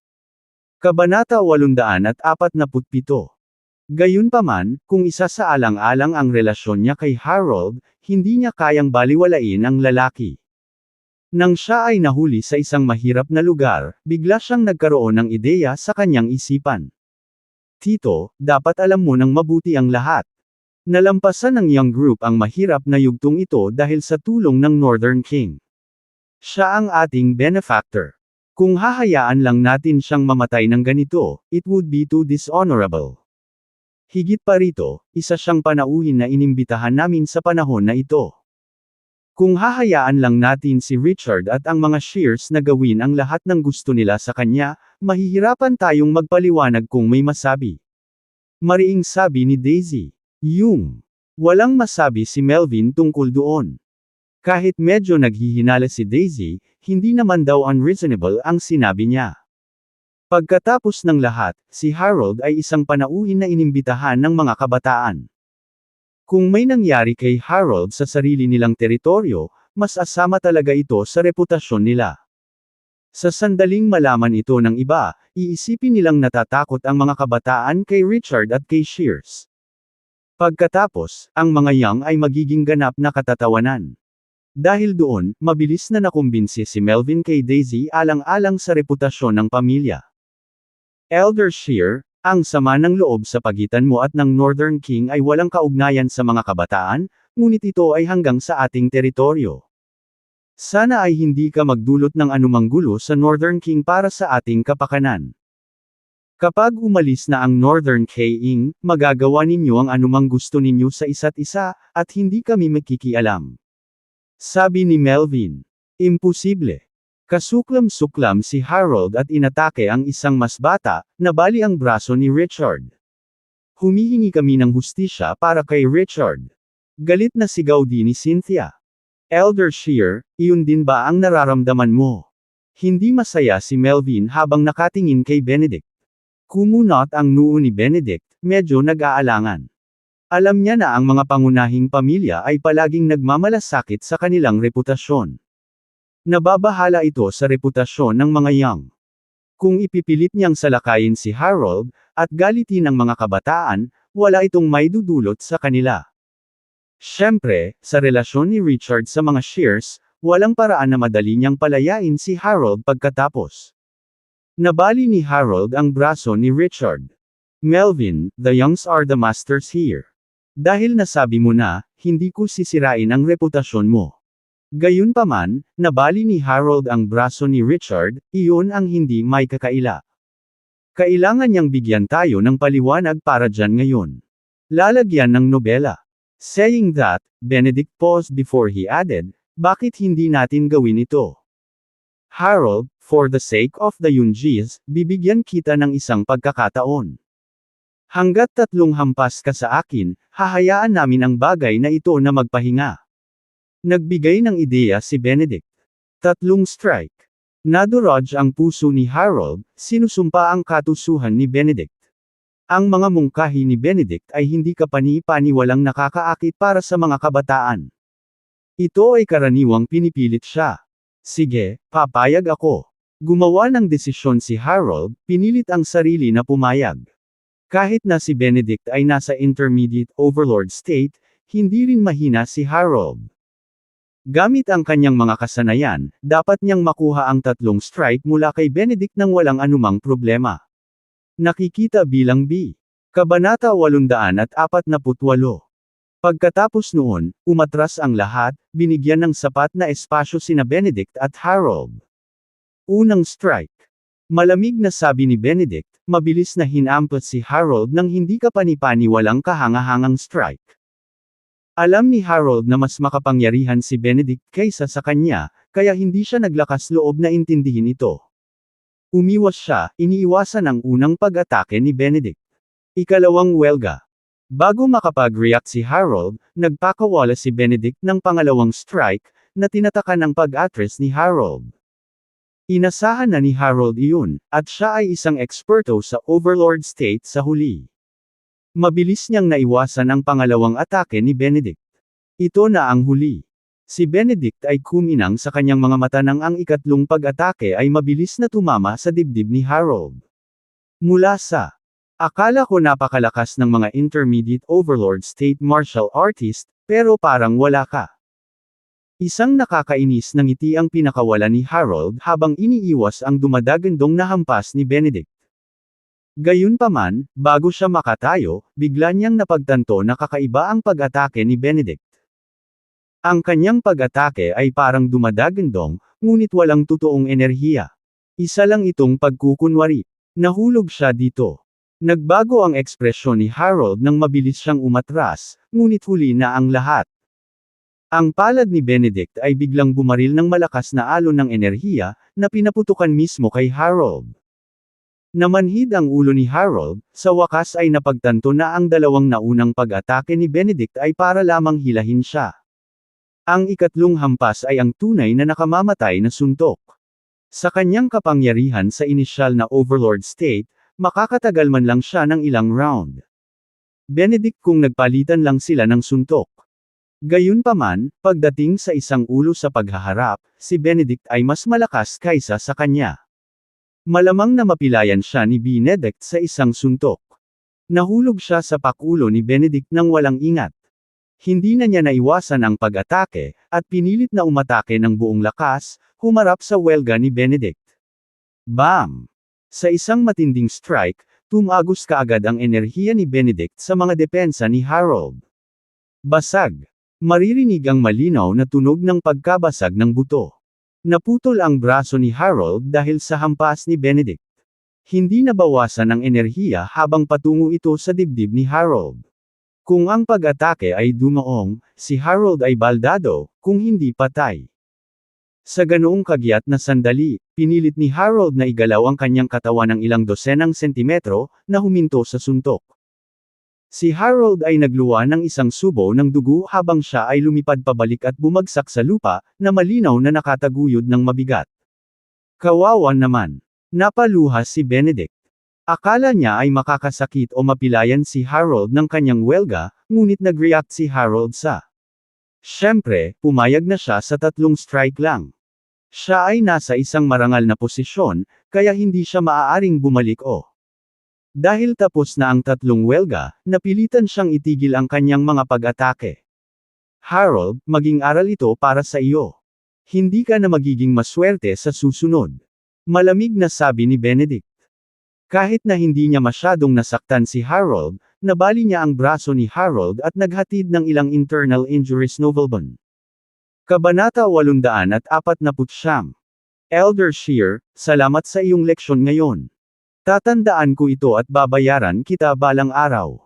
Kabanata 847. Gayunpaman, kung isa sa alang-alang ang relasyon niya kay Harold, hindi niya kayang baliwalain ang lalaki. Nang siya ay nahuli sa isang mahirap na lugar, bigla siyang nagkaroon ng ideya sa kanyang isipan. Tito, dapat alam mo ng mabuti ang lahat. Nalampasan ng Young Group ang mahirap na yugtong ito dahil sa tulong ng Northern King. Siya ang ating benefactor. Kung hahayaan lang natin siyang mamatay ng ganito, it would be too dishonorable. Higit pa rito, isa siyang panauhin na inimbitahan namin sa panahon na ito. Kung hahayaan lang natin si Richard at ang mga Shears na gawin ang lahat ng gusto nila sa kanya, mahihirapan tayong magpaliwanag kung may masabi. Mariing sabi ni Daisy. Walang masabi si Melvin tungkol doon. Kahit medyo naghihinala si Daisy, hindi naman daw unreasonable ang sinabi niya. Pagkatapos ng lahat, si Harold ay isang panauhin na inimbitahan ng mga kabataan. Kung may nangyari kay Harold sa sarili nilang teritoryo, mas asama talaga ito sa reputasyon nila. Sa sandaling malaman ito ng iba, iisipin nilang natatakot ang mga kabataan kay Richard at kay Shears. Pagkatapos, ang mga Young ay magiging ganap na katatawanan. Dahil doon, mabilis na nakumbinsi si Melvin kay Daisy alang-alang sa reputasyon ng pamilya. Elder Shear, ang sama ng loob sa pagitan mo at ng Northern King ay walang kaugnayan sa mga kabataan, ngunit ito ay hanggang sa ating teritoryo. Sana ay hindi ka magdulot ng anumang gulo sa Northern King para sa ating kapakanan. Kapag umalis na ang Northern King, magagawa ninyo ang anumang gusto ninyo sa isa't isa, at hindi kami magkikialam. Sabi ni Melvin. Imposible. Kasuklam-suklam si Harold at inatake ang isang mas bata, nabali ang braso ni Richard. Humihingi kami ng hustisya para kay Richard. Galit na sigaw din ni Cynthia. Elder Shear, iyon din ba ang nararamdaman mo? Hindi masaya si Melvin habang nakatingin kay Benedict. Kumunot ang noo ni Benedict, medyo nag-aalangan. Alam niya na ang mga pangunahing pamilya ay palaging nagmamalasakit sa kanilang reputasyon. Nababahala ito sa reputasyon ng mga Young. Kung ipipilit niyang salakayin si Harold, at galitin ang mga kabataan, wala itong maidudulot sa kanila. Siyempre, sa relasyon ni Richard sa mga Shears, walang paraan na madali niyang palayain si Harold pagkatapos. Nabali ni Harold ang braso ni Richard. Melvin, the Youngs are the masters here. Dahil nasabi mo na, hindi ko sisirain ang reputasyon mo. Gayunpaman, nabali ni Harold ang braso ni Richard, iyon ang hindi may kakaila. Kailangan niyang bigyan tayo ng paliwanag para dyan ngayon. Lalagyan ng nobela. Saying that, Benedict paused before he added, bakit hindi natin gawin ito? Harold, for the sake of the Yunjis, bibigyan kita ng isang pagkakataon. Hanggat 3 hampas ka sa akin, hahayaan namin ang bagay na ito na magpahinga. Nagbigay ng ideya si Benedict. 3 strike. Nadurog ang puso ni Harold, sinusumpa ang katusuhan ni Benedict. Ang mga mungkahi ni Benedict ay hindi kapani-paniwalang nakakaakit para sa mga kabataan. Ito ay karaniwang pinipilit siya. Sige, papayag ako. Gumawa ng desisyon si Harold, pinilit ang sarili na pumayag. Kahit na si Benedict ay nasa intermediate overlord state, hindi rin mahina si Harold. Gamit ang kanyang mga kasanayan, dapat niyang makuha ang 3 strike mula kay Benedict nang walang anumang problema. Nakikita bilang B. Kabanata 848. Pagkatapos noon, umatras ang lahat, binigyan ng sapat na espasyo sina Benedict at Harold. Unang strike. Malamig na sabi ni Benedict, mabilis na hinampas si Harold ng hindi kapani-paniwalang kahangahangang strike. Alam ni Harold na mas makapangyarihan si Benedict kaysa sa kanya, kaya hindi siya naglakas loob na intindihin ito. Umiwas siya, iniiwasan ang unang pag-atake ni Benedict. Ikalawang welga. Bago makapag-react si Harold, nagpakawala si Benedict ng pangalawang strike, na tinatakan ang pag-atres ni Harold. Inasahan na ni Harold iyon, at siya ay isang eksperto sa Overlord State sa huli. Mabilis niyang naiwasan ang pangalawang atake ni Benedict. Ito na ang huli. Si Benedict ay kuminang sa kanyang mga mata nang ang ikatlong pag-atake ay mabilis na tumama sa dibdib ni Harold. Mula sa akala ko napakalakas ng mga intermediate Overlord State martial artist, pero parang wala ka. Isang nakakainis na ngiti ang pinakawala ni Harold habang iniiwas ang dumadagandong na hampas ni Benedict. Gayunpaman, bago siya makatayo, bigla niyang napagtanto na kakaiba ang pag-atake ni Benedict. Ang kanyang pag-atake ay parang dumadagandong, ngunit walang totoong enerhiya. Isa lang itong pagkukunwari. Nahulog siya dito. Nagbago ang ekspresyon ni Harold nang mabilis siyang umatras, ngunit huli na ang lahat. Ang palad ni Benedict ay biglang bumaril ng malakas na alon ng enerhiya, na pinaputukan mismo kay Harold. Namanhid ang ulo ni Harold, sa wakas ay napagtanto na ang dalawang naunang pag-atake ni Benedict ay para lamang hilahin siya. Ang ikatlong hampas ay ang tunay na nakamamatay na suntok. Sa kanyang kapangyarihan sa inisyal na Overlord State, makakatagal man lang siya ng ilang round. Benedict kung nagpalitan lang sila ng suntok. Gayunpaman, pagdating sa isang ulo sa paghaharap, si Benedict ay mas malakas kaysa sa kanya. Malamang na mapilayan siya ni Benedict sa isang suntok. Nahulog siya sa pakulo ni Benedict nang walang ingat. Hindi na niya naiwasan ang pag-atake, at pinilit na umatake ng buong lakas, humarap sa welga ni Benedict. Bam! Sa isang matinding strike, tumagos kaagad ang enerhiya ni Benedict sa mga depensa ni Harold. Basag! Maririnig ang malinaw na tunog ng pagkabasag ng buto. Naputol ang braso ni Harold dahil sa hampas ni Benedict. Hindi nabawasan ang enerhiya habang patungo ito sa dibdib ni Harold. Kung ang pag-atake ay dumaong, si Harold ay baldado, kung hindi patay. Sa ganoong kagyat na sandali, pinilit ni Harold na igalaw ang kanyang katawan ng ilang dosenang sentimetro, na huminto sa suntok. Si Harold ay nagluwa ng isang subo ng dugo habang siya ay lumipad pabalik at bumagsak sa lupa, na malinaw na nakataguyod ng mabigat. Kawawa naman. Napaluha si Benedict. Akala niya ay makakasakit o mapilayan si Harold ng kanyang welga, ngunit nag-react si Harold sa. Siyempre, pumayag na siya sa 3 strike lang. Siya ay nasa isang marangal na posisyon, kaya hindi siya maaaring bumalik o. Dahil tapos na ang 3 welga, napilitan siyang itigil ang kanyang mga pag-atake. Harold, maging aral ito para sa iyo. Hindi ka na magiging maswerte sa susunod. Malamig na sabi ni Benedict. Kahit na hindi niya masyadong nasaktan si Harold, nabali niya ang braso ni Harold at naghatid ng ilang internal injuries novelban. Kabanata 849. Elder Shear, salamat sa iyong leksyon ngayon. Tatandaan ko ito at babayaran kita balang araw.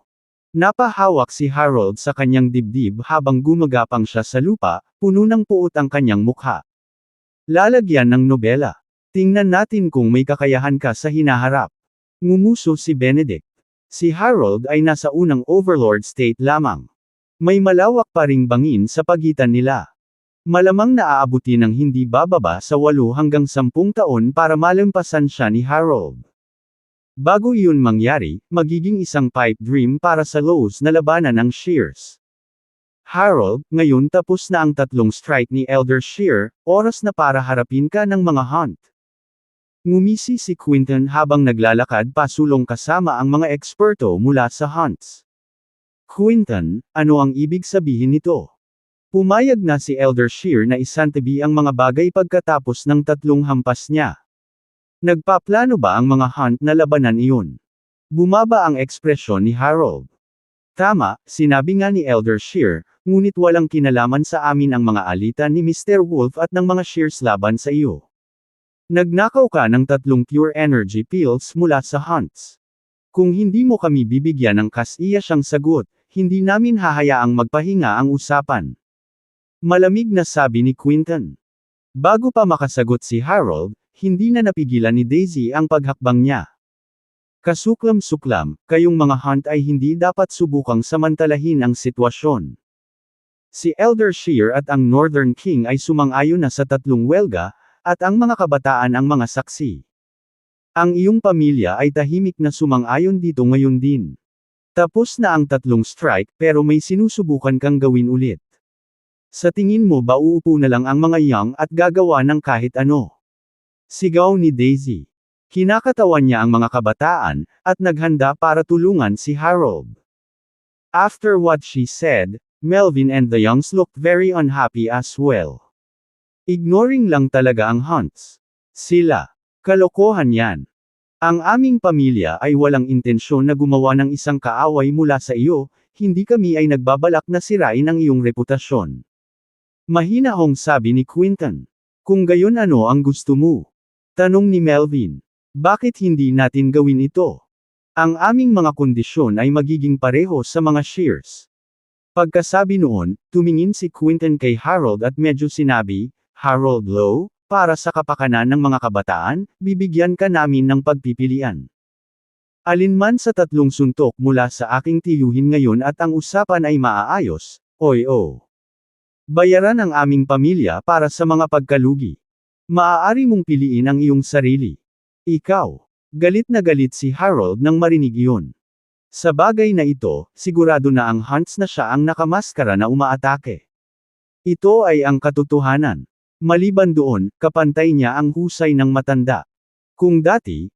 Napahawak si Harold sa kanyang dibdib habang gumagapang siya sa lupa, puno ng puot ang kanyang mukha. Lalagyan ng nobela. Tingnan natin kung may kakayahan ka sa hinaharap. Ngumuso si Benedict. Si Harold ay nasa unang Overlord State lamang. May malawak pa ring bangin sa pagitan nila. Malamang naaabuti ng hindi bababa sa 8 hanggang 10 taon para malampasan siya ni Harold. Bago iyon mangyari, magiging isang pipe dream para sa Lowe's na labanan ng Shears. Harold, ngayon tapos na ang 3 strike ni Elder Shear, oras na para harapin ka ng mga hunt. Ngumisi si Quinton habang naglalakad pasulong kasama ang mga eksperto mula sa hunts. Quinton, ano ang ibig sabihin nito? Pumayag na si Elder Shear na isantabi ang mga bagay pagkatapos ng 3 hampas niya. Nagpaplano ba ang mga hunt na labanan iyon? Bumaba ang ekspresyon ni Harold. Tama, sinabi nga ni Elder Shear, ngunit walang kinalaman sa amin ang mga alitan ni Mr. Wolf at ng mga Shears laban sa iyo. Nagnakaw ka ng 3 pure energy pills mula sa hunts. Kung hindi mo kami bibigyan ng kasiya siyang sagot, hindi namin hahayaang magpahinga ang usapan. Malamig na sabi ni Quinton. Bago pa makasagot si Harold, hindi na napigilan ni Daisy ang paghakbang niya. Kasuklam-suklam, kayong mga hunt ay hindi dapat subukang samantalahin ang sitwasyon. Si Elder Shear at ang Northern King ay sumang-ayon na sa tatlong welga, at ang mga kabataan ang mga saksi. Ang iyong pamilya ay tahimik na sumang-ayon dito ngayon din. Tapos na ang tatlong strike pero may sinusubukan kang gawin ulit. Sa tingin mo ba uupo na lang ang mga young at gagawa ng kahit ano? Sigaw ni Daisy. Kinakatawan niya ang mga kabataan, at naghanda para tulungan si Harold. After what she said, Melvin and the Youngs looked very unhappy as well. Ignoring lang talaga ang hunts. Sila. Kalokohan yan. Ang aming pamilya ay walang intensyon na gumawa ng isang kaaway mula sa iyo, hindi kami ay nagbabalak na sirain ang iyong reputasyon. Mahinahong sabi ni Quinton. Kung gayon ano ang gusto mo? Tanong ni Melvin. Bakit hindi natin gawin ito? Ang aming mga kondisyon ay magiging pareho sa mga Shears. Pagkasabi noon, tumingin si Quinton kay Harold at medyo sinabi, Harold Lowe, para sa kapakanan ng mga kabataan, bibigyan ka namin ng pagpipilian. Alinman sa tatlong suntok mula sa aking tiyuhin ngayon at ang usapan ay maaayos, o. Bayaran ang aming pamilya para sa mga pagkalugi. Maaari mong piliin ang iyong sarili. Ikaw. Galit na galit si Harold nang marinig iyon. Sa bagay na ito, sigurado na ang hunts na siya ang nakamaskara na umaatake. Ito ay ang katotohanan. Maliban doon, kapantay niya ang husay ng matanda. Kung dati,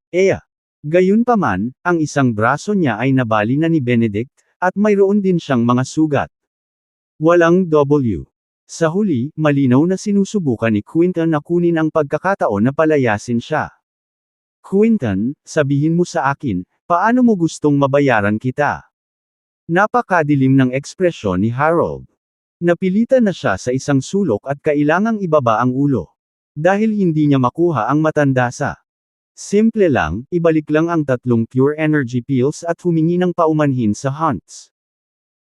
gayunpaman, ang isang braso niya ay nabali na ni Benedict, at mayroon din siyang mga sugat. Walang W. Sa huli, malinaw na sinusubukan ni Quinton na kunin ang pagkakataon na palayasin siya. Quinton, sabihin mo sa akin, paano mo gustong mabayaran kita? Napakadilim ng ekspresyon ni Harold. Napilitan na siya sa isang sulok at kailangang ibaba ang ulo. Dahil hindi niya makuha ang matanda sa. Simple lang, ibalik lang ang tatlong pure energy pills at humingi ng paumanhin sa hunts.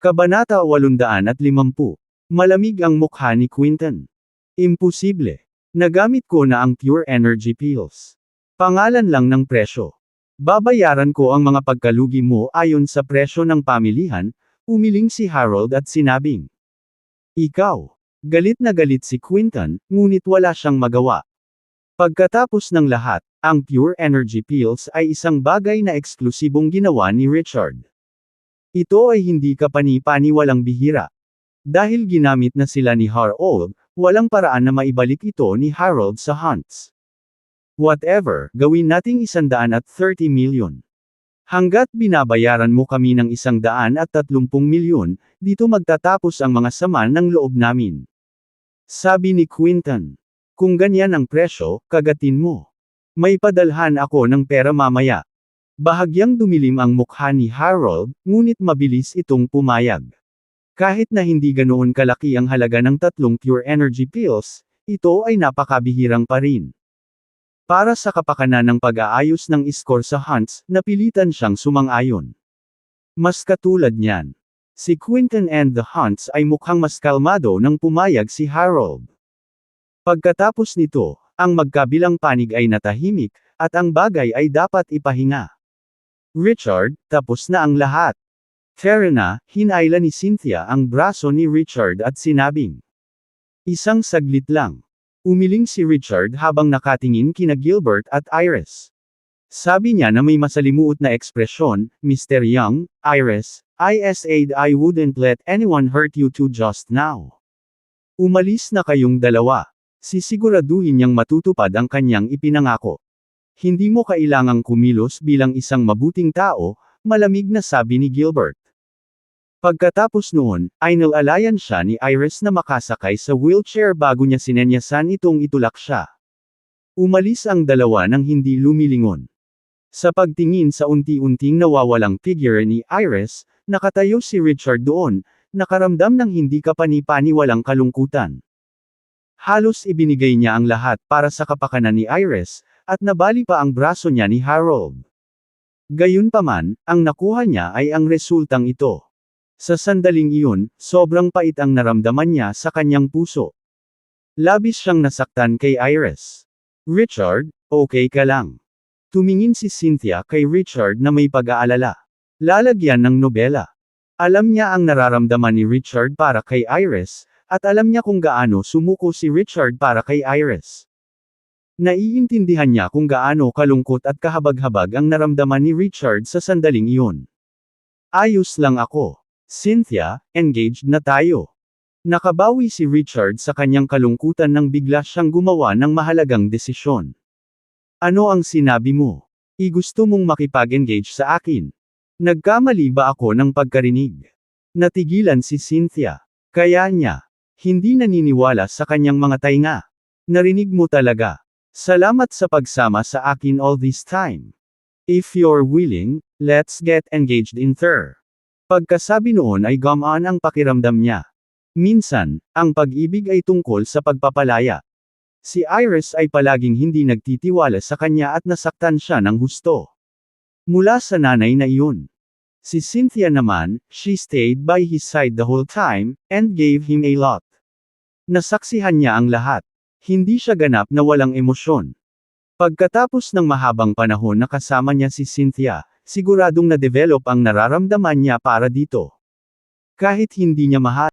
Kabanata 850. Malamig ang mukha ni Quinton. Imposible. Nagamit ko na ang pure energy pills. Pangalan lang ng presyo. Babayaran ko ang mga pagkalugi mo ayon sa presyo ng pamilihan, umiling si Harold at sinabing. Ikaw. Galit na galit si Quinton, ngunit wala siyang magawa. Pagkatapos ng lahat, ang pure energy pills ay isang bagay na eksklusibong ginawa ni Richard. Ito ay hindi kapani-paniwalang bihira. Dahil ginamit na sila ni Harold, walang paraan na maibalik ito ni Harold sa hunts. Whatever, gawin nating 130 milyon. Hanggat binabayaran mo kami ng 130 milyon, dito magtatapos ang mga sama ng loob namin. Sabi ni Quinton. Kung ganyan ang presyo, kagatin mo. May padalhan ako ng pera mamaya. Bahagyang dumilim ang mukha ni Harold, ngunit mabilis itong pumayag. Kahit na hindi ganoon kalaki ang halaga ng tatlong pure energy pills, ito ay napakabihirang pa rin. Para sa kapakanan ng pag-aayos ng score sa hunts, napilitan siyang sumang-ayon. Mas katulad niyan. Si Quinton and the hunts ay mukhang mas kalmado nang pumayag si Harold. Pagkatapos nito, ang magkabilang panig ay natahimik, at ang bagay ay dapat ipahinga. Richard, tapos na ang lahat. Terena, hinayla ni Cynthia ang braso ni Richard at sinabing. Isang saglit lang. Umiling si Richard habang nakatingin kina Gilbert at Iris. Sabi niya na may masalimuot na ekspresyon, Mr. Young, Iris, I said I wouldn't let anyone hurt you too just now. Umalis na kayong dalawa. Sisiguraduhin niyang matutupad ang kanyang ipinangako. Hindi mo kailangang kumilos bilang isang mabuting tao, malamig na sabi ni Gilbert. Pagkatapos noon, inalalayan siya ni Iris na makasakay sa wheelchair bago niya sinenyasan itong itulak siya. Umalis ang dalawa nang hindi lumilingon. Sa pagtingin sa unti-unting nawawalang figure ni Iris, nakatayo si Richard doon, nakaramdam ng hindi kapani-paniwalang kalungkutan. Halos ibinigay niya ang lahat para sa kapakanan ni Iris, at nabali pa ang braso niya ni Harold. Gayunpaman, ang nakuha niya ay ang resultang ito. Sa sandaling iyon, sobrang pait ang naramdaman niya sa kanyang puso. Labis siyang nasaktan kay Iris. Richard, okay ka lang. Tumingin si Cynthia kay Richard na may pag-aalala. Lalagyan ng nobela. Alam niya ang nararamdaman ni Richard para kay Iris, at alam niya kung gaano sumuko si Richard para kay Iris. Naiintindihan niya kung gaano kalungkot at kahabag-habag ang naramdaman ni Richard sa sandaling iyon. Ayos lang ako. Cynthia, engaged na tayo. Nakabawi si Richard sa kanyang kalungkutan nang bigla siyang gumawa ng mahalagang desisyon. Ano ang sinabi mo? Gusto mong makipag-engage sa akin? Nagkamali ba ako ng pagkarinig? Natigilan si Cynthia. Kaya niya. Hindi naniniwala sa kanyang mga tainga. Narinig mo talaga. Salamat sa pagsama sa akin all this time. If you're willing, let's get engaged in there. Pagkasabi noon ay gumaan ang pakiramdam niya. Minsan, ang pag-ibig ay tungkol sa pagpapalaya. Si Iris ay palaging hindi nagtitiwala sa kanya at nasaktan siya ng husto. Mula sa nanay na iyon. Si Cynthia naman, she stayed by his side the whole time, and gave him a lot. Nasaksihan niya ang lahat. Hindi siya ganap na walang emosyon. Pagkatapos ng mahabang panahon na kasama niya si Cynthia, siguradong na-develop ang nararamdaman niya para dito. Kahit hindi niya mahal.